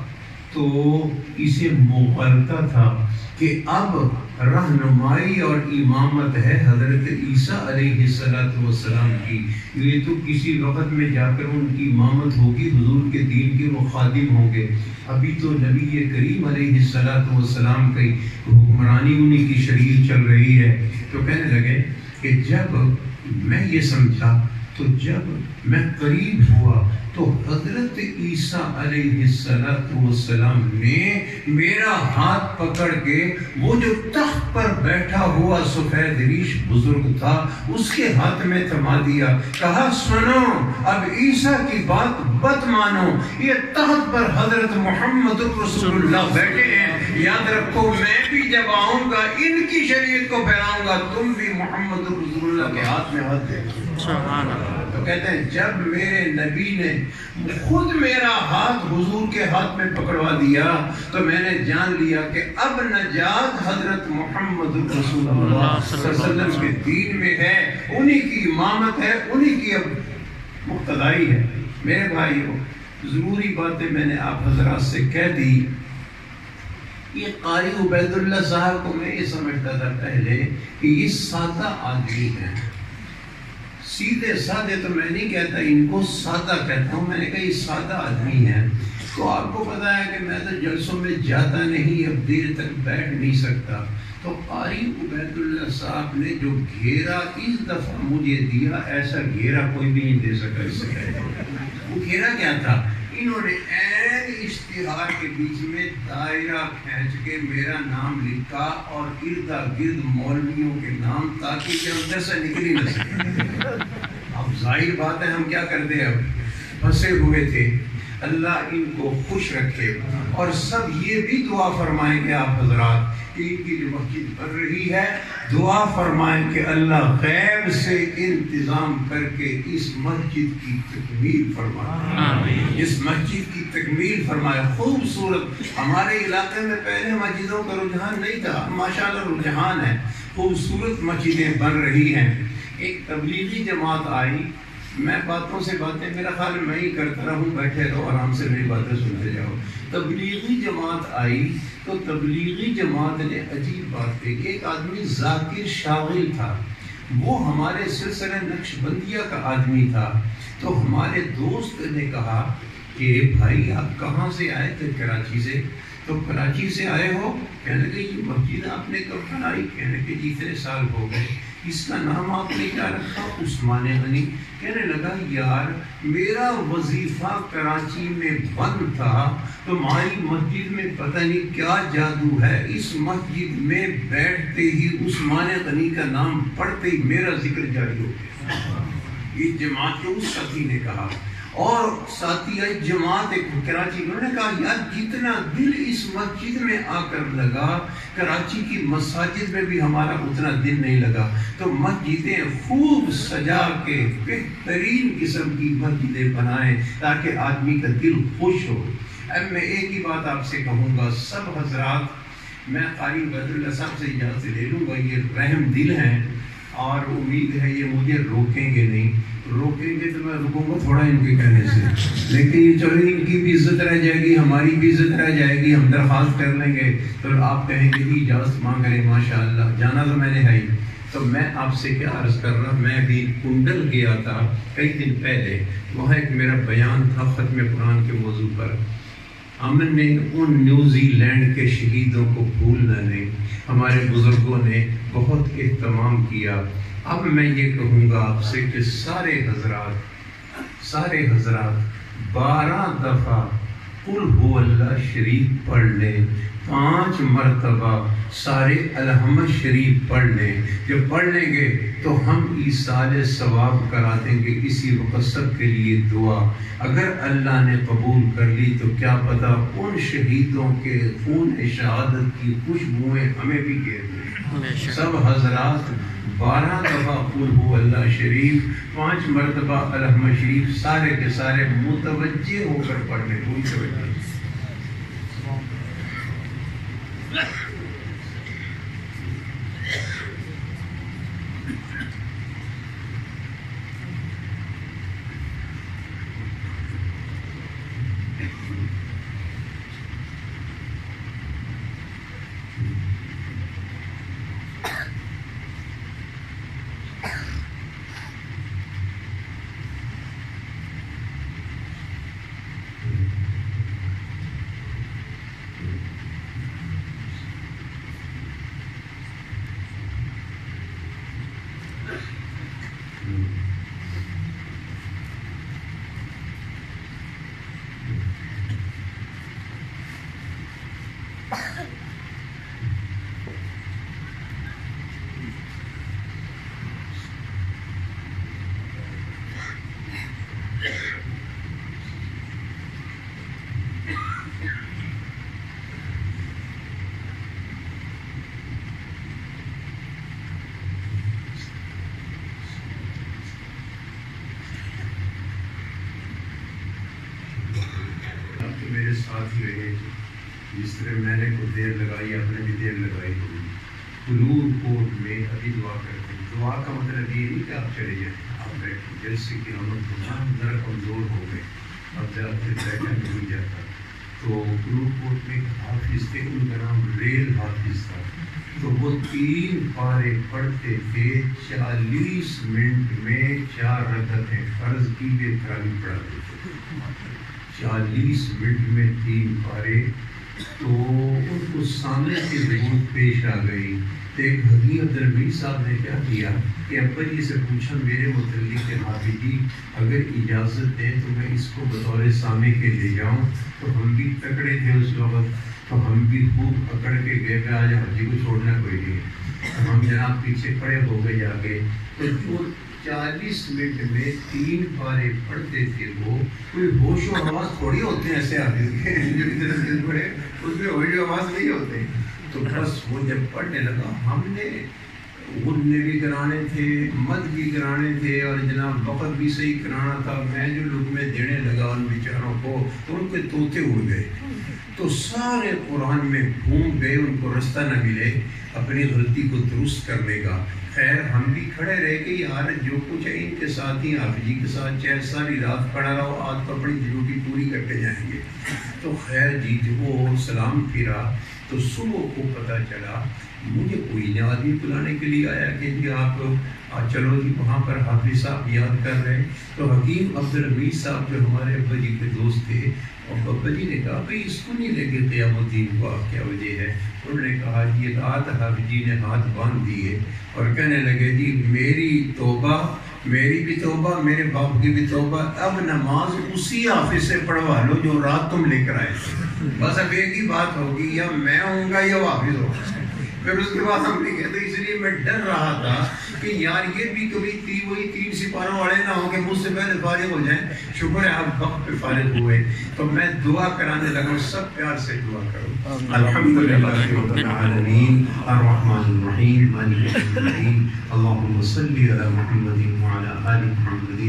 تو اسے مغالطہ تھا کہ اب رہنمائی اور امامت ہے حضرت عیسیٰ علیہ السلام کی. یہ تو کسی وقت میں جا کر ان کی امامت ہوگی, حضور کے دین کے وہ خادم ہوں گے. ابھی تو نبی کریم علیہ السلام کی حکمرانی انہی کی شریعت چل رہی ہے. تو کہنے لگے کہ جب میں یہ سمجھا, تو جب میں قریب ہوا تو حضرت عیسیٰ علیہ السلام نے میرا ہاتھ پکڑ کے وہ جو تخت پر بیٹھا ہوا سفید ریش بزرگ تھا اس کے ہاتھ میں تھما دیا، کہا سنو اب عیسیٰ کی بات مت مانو، یہ تخت پر حضرت محمد رسول اللہ بیٹھے ہیں، یاد رکھو میں بھی جب آؤں گا ان کی شریعت کو پھیلاؤں گا، تم بھی محمد رسول اللہ کے ہاتھ میں ہاتھ دے۔ سبحان اللہ۔ تو کہتے ہیں جب میرے نبی نے خود میرا ہاتھ حضور کے ہاتھ میں پکڑوا دیا تو میں نے جان لیا کہ اب نجات حضرت محمد رسول اللہ صلی اللہ علیہ وسلم کے دین میں ہے، انہی کی امامت ہے، انہی کی اب مقتدائی ہے۔ میرے بھائیوں، ضروری باتیں میں نے آپ حضرات سے کہہ دی۔ یہ قاری عبید اللہ صاحب کو میں یہ سمجھتا تھا پہلے کہ یہ سادہ آدمی ہے، سیدھے سادے، تو میں نہیں کہتا ان کو سادہ کہتا ہوں، میں نے کہا یہ سادہ آدمی ہے۔ تو آپ کو پتا ہے کہ میں تو جلسوں میں جاتا نہیں، اب دیر تک بیٹھ نہیں سکتا، تو قاری عبید اللہ صاحب نے جو گھیرا اس دفعہ مجھے دیا، ایسا گھیرا کوئی بھی نہیں دے سکا اس سے پہلے۔ وہ گھیرا کیا تھا؟ انہوں نے عین اشتہار کے بیچ میں دائرہ کھینچ کے میرا نام لکھا اور اردا گرد مولویوں کے نام، تاکہ یہ اندر سے نکل ہی نہ سکے۔ اب ظاہر بات ہے ہم کیا کرتے ہیں، اب پھنسے ہوئے تھے۔ اللہ ان کو خوش رکھے، اور سب یہ بھی دعا فرمائیں گے آپ حضرات کہ ان کی جو مسجد بن رہی ہے، دعا فرمائیں کہ اللہ غیب سے انتظام کر کے اس مسجد کی تکمیل فرمائے، اس مسجد کی تکمیل فرمائے۔ خوبصورت، ہمارے علاقے میں پہلے مسجدوں کا رجحان نہیں تھا، ماشاءاللہ رجحان ہے، خوبصورت مسجدیں بن رہی ہیں۔ ایک تبلیغی جماعت آئی، میں باتوں سے باتیں، میرا خیال میں ہی کرتا رہوں، بیٹھے رہو آرام سے میری باتیں سنتے جاؤ۔ تبلیغی جماعت آئی تو تبلیغی جماعت نے عجیب بات کہی۔ ایک آدمی ذاکر شاغل تھا، وہ ہمارے سلسلہ نقش بندیہ کا آدمی تھا، تو ہمارے دوست نے کہا کہ بھائی آپ کہاں سے آئے تھے؟ کراچی سے۔ تو کراچی سے آئے ہو؟ کہنے لگے یہ مسجد آپ نے کب بنائی؟ کہنے کہ جی اتنے سال ہو گئے۔ اس کا نام آپ نے کیا رکھا؟ عثمان غنی۔ کہنے لگا یار میرا وظیفہ کراچی میں بند تھا، تمہاری مسجد میں پتہ نہیں کیا جادو ہے، اس مسجد میں بیٹھتے ہی عثمان غنی کا نام پڑھتے ہی میرا ذکر جاری ہو گیا۔ یہ جماعت کے اس ساتھی نے کہا، اور ساتھی جماعت کراچی، انہوں نے کہا یار جتنا دل اس مسجد میں آ کر لگا، کراچی کی مساجد میں بھی ہمارا اتنا دل نہیں لگا، تو مسجدیں خوب سجا کے بہترین قسم کی مسجدیں بنائیں تاکہ آدمی کا دل خوش ہو۔ اب میں ایک ہی بات آپ سے کہوں گا، سب حضرات، میں قاری عبید اللہ صاحب سے اجازت لے لوں گا، یہ رحم دل ہیں اور امید ہے یہ مجھے روکیں گے نہیں، روکیں گے تو میں رکوں گا تھوڑا ان کے کہنے سے، لیکن یہ چلو ان کی بھی عزت رہ جائے گی، ہماری بھی عزت رہ جائے گی، ہم درخواست کر لیں گے تو آپ کہیں گے کہ اجازت مانگ رہے، ماشاءاللہ جانا تو میں نے ہے ہی۔ تو میں آپ سے کیا عرض کر رہا، میں بھی کنڈل گیا تھا کئی دن پہلے، وہاں ایک میرا بیان تھا ختم قرآن کے موضوع پر۔ ہم نے ان نیوزی لینڈ کے شہیدوں کو بھولنا نہیں، ہمارے بزرگوں نے بہت اہتمام کیا۔ اب میں یہ کہوں گا آپ سے کہ سارے حضرات 12 دفعہ قل هو اللہ شریف پڑھ لیں، 5 مرتبہ سارے الحمد شریف پڑھ لیں۔ جب پڑھ لیں گے تو ہم ایصال ثواب کرا دیں گے، اسی وقت سب کے لیے دعا، اگر اللہ نے قبول کر لی تو کیا پتہ ان شہیدوں کے خون شہادت کی خوشبوئیں ہمیں بھی گھیر دیں۔ سب حضرات 12 دفعہ قل هو اللہ شریف، 5 مرتبہ الحمد شریف، سارے کے سارے متوجہ ہو کر پڑھنے، کوئی توجہ نہیں۔ میرے ساتھ ہی رہے تھے، جس طرح میں نے کوئی دیر لگائی آپ نے بھی دیر لگائی ہوگی۔ بلور کوٹ میں ابھی دعا کرتے ہیں، دعا کا مطلب یہ نہیں کہ آپ چلے جائیں، آپ بیٹھیں، جیسے کہ ہم ذرا کمزور ہو گئے، اب ذرا پھر بیٹھا نہیں جاتا۔ تو بلور کوٹ میں ایک حافظ تھے، ان کا نام ریل حافظ تھا، تو وہ 3 پارے پڑھتے تھے 40 منٹ میں 4 رکعتیں فرض کی بے تراویح پڑھاتے تھے، 40 منٹ میں 3 پارے۔ تو ان کو سامنے سے ضرورت پیش آ گئی، تو ایک حکیم عبدالرحیم صاحب نے کیا کیا کہ ابا جی سے پوچھا میرے متعلق کہ حافظ جی اگر اجازت دیں تو میں اس کو بطور سامع کے لے جاؤں۔ تو ہم بھی تکڑے تھے اس وقت، تو ہم بھی خوب اکڑ کے گئے کہ آج حاجی کو چھوڑنا کوئی نہیں، تو ہم جناب پیچھے کھڑے ہو گئے جا کے۔ تو جو 40 منٹ میں 3 پارے پڑھتے تھے وہ کوئی ہوش و حواس تھوڑی ہوتے ہیں ایسے حافظ کے جو اتنے دن پڑھے، اس میں ہوش و حواس نہیں ہوتے۔ تو بس وہ جب پڑھنے لگا، ہم نے غنّے بھی کرانے تھے، مد بھی کرانے تھے، اور جناب وقت بھی صحیح کرانا تھا۔ میں جو لقمے دینے لگا ان بیچاروں کو تو ان کے طوطے اڑ گئے، تو سارے قرآن میں گھوم گئے، ان کو رستہ نہ ملے اپنی غلطی کو درست کرنے کا۔ خیر ہم بھی کھڑے رہ کے یار جو کچھ ہے ان کے ساتھ ہی حافظ جی کے ساتھ چاہے ساری رات کھڑا رہو، آج تو اپنی ڈیوٹی پوری کرتے جائیں گے۔ تو خیر جی جب وہ سلام پھرا تو صبح کو پتہ چلا، مجھے کوئی نہ آدمی بلانے کے لیے آیا کہ جی آپ چلو جی وہاں پر حافظ صاحب یاد کر رہے ہیں۔ تو حکیم عبدالرحیم صاحب جو ہمارے ابا جی کے دوست تھے، اور ابا جی نے کہا بھائی اس کو نہیں لے کے قیام الدین کو آپ کیا وجہ ہے؟ انہوں نے کہا جی رات حافظ جی نے ہاتھ باندھ دیے اور کہنے لگے جی میری توبہ، میری بھی توبہ، میرے باپ کی بھی توبہ، اب نماز اسی حافظ سے پڑھوا لو جو رات تم لے کر آئے تھے، بس اب ایک ہی بات ہوگی، یا میں ہوں گا یا وہ حافظ ہوگا۔ پھر اس کے بعد ہم نے کہا تو اس لیے میں ڈر رہا تھا کہ یار یہ بھی کبھی وہی 3 سپاروں والے نہ ہوں کہ مجھ سے پہلے فارغ ہو جائیں۔ شکر ہے آپ وقت پہ فارغ ہوئے، تو میں دعا کرانے لگا، سب پیار سے دعا کرو۔ الحمدللہ رب العالمین الرحمن الرحیم مالک یوم الدین، اللہم صلی علی محمد وعلی آل محمد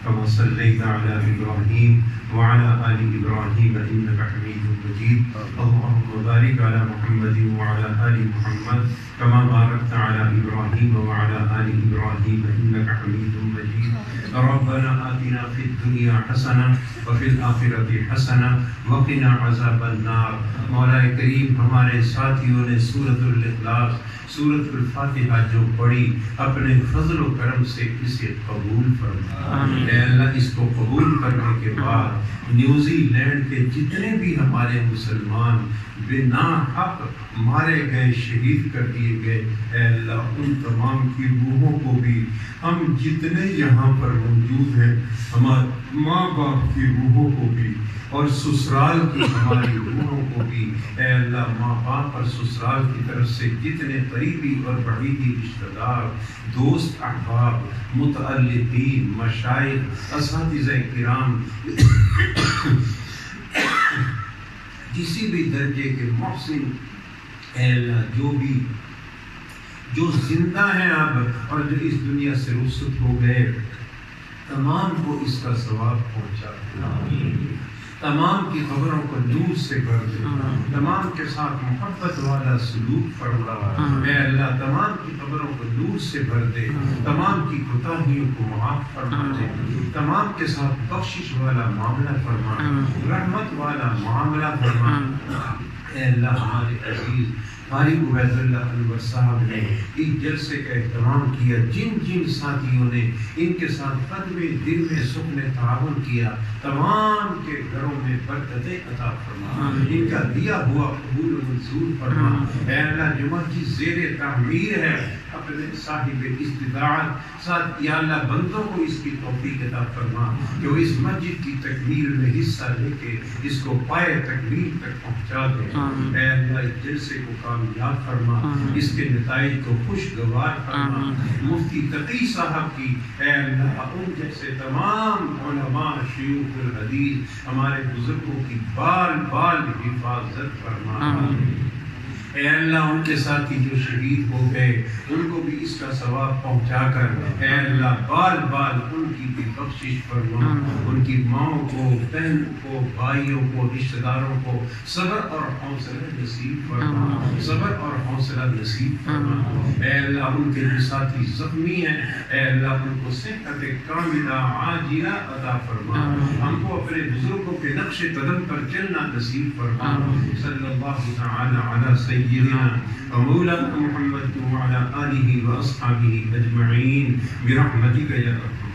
کما صلیت علی ابراہیم وعلی آل ابراہیم انک حمید مجید، اللہم بارک علی محمد وعلی آل محمد کما بارکت علی ابراہیم وعلی آل ابراہیم انک حمید مجید، ربنا آتنا فی الدنیا حسنہ وفی الآخرۃ حسنہ وقنا عذاب النار۔ مولا کریم ہمارے ساتھیوں نے سورۃ الاخلاص، سورۃ الفاتحہ جو پڑھی، اپنے فضل و کرم سے اسے قبول فرما۔ اے اللہ اس کو قبول کرنے کے بعد نیوزی لینڈ کے جتنے بھی ہمارے مسلمان بنا حق مارے گئے، شہید کر دیے گئے، اے اللہ ان تمام کی روحوں کو بھی، ہم جتنے یہاں پر موجود ہیں ہمارے ماں باپ کی روحوں کو بھی، اور سسرال کی ہماری روحوں کو بھی، اے اللہ ماں باپ اور سسرال کی طرف سے جتنے قریبی اور بعیدی رشتہ دار، دوست احباب، متعلقین، مشائخ، اساتذہ کرام، کسی بھی درجے کے محسن، اے اللہ جو زندہ ہیں اب اور جو اس دنیا سے رخصت ہو گئے، تمام کو اس کا ثواب پہنچا دے، تمام کی قبروں کو نور سے بھر دے، تمام کے ساتھ محبت والا سلوک فرما، اے اللہ تمام کی قبروں کو نور سے بھر دے، تمام کی کوتاہیوں کو معاف فرما دے، تمام کے ساتھ بخشش والا معاملہ فرما، رحمت والا معاملہ فرما۔ اے اللہ ہمارے عزیز قاری عبید اللہ انور صاحب نے اس جلسے کا اہتمام کیا، جن جن ساتھیوں نے ان کے ساتھ قدم دل میں سکن تعاون کیا، تمام کے گھروں میں برکتیں عطا فرما، ان کا دیا ہوا قبول و منظور فرما۔ اے اللہ جو مسجد زیر تعمیر ہے، اپنے صاحب استطاعت ساتھ یا اللہ بندوں کو اس کی توفیق عطا فرما، جو اس مسجد کی تکمیل میں حصہ لے کے اس کو پائے تکمیل تک پہنچا دے۔ اے اللہ اس جلسے کو کامیاب فرما، اس کے نتائج کو خوشگوار فرما۔ مفتی تقی صاحب کی اے اللہ ان جیسے تمام علماء شیوخ الحدیث ہمارے بزرگوں کی بال بال حفاظت فرما۔ اے اللہ ان کے ساتھی جو شہید ہو گئے ان کو بھی اس کا ثواب پہنچا کر اے اللہ بال بال ان کی بھی بخشش فرما، ان کی ماؤں کو، بہن کو، بھائیوں کو، رشتہ داروں کو صبر اور حوصلہ نصیب فرما، صبر اور حوصلہ نصیب فرما۔ اے اللہ ان کے جو ساتھی زخمی ہیں اے اللہ ان کو صحت کاملہ عاجلہ عطا فرما، ہم کو اپنے بزرگوں کے نقش قدم پر چلنا نصیب فرما۔ صلی اللہ تعالی علی سیدنا و مولانا محمد وعلی آلہ و اصحابہ اجمعین برحمتک یا ارحم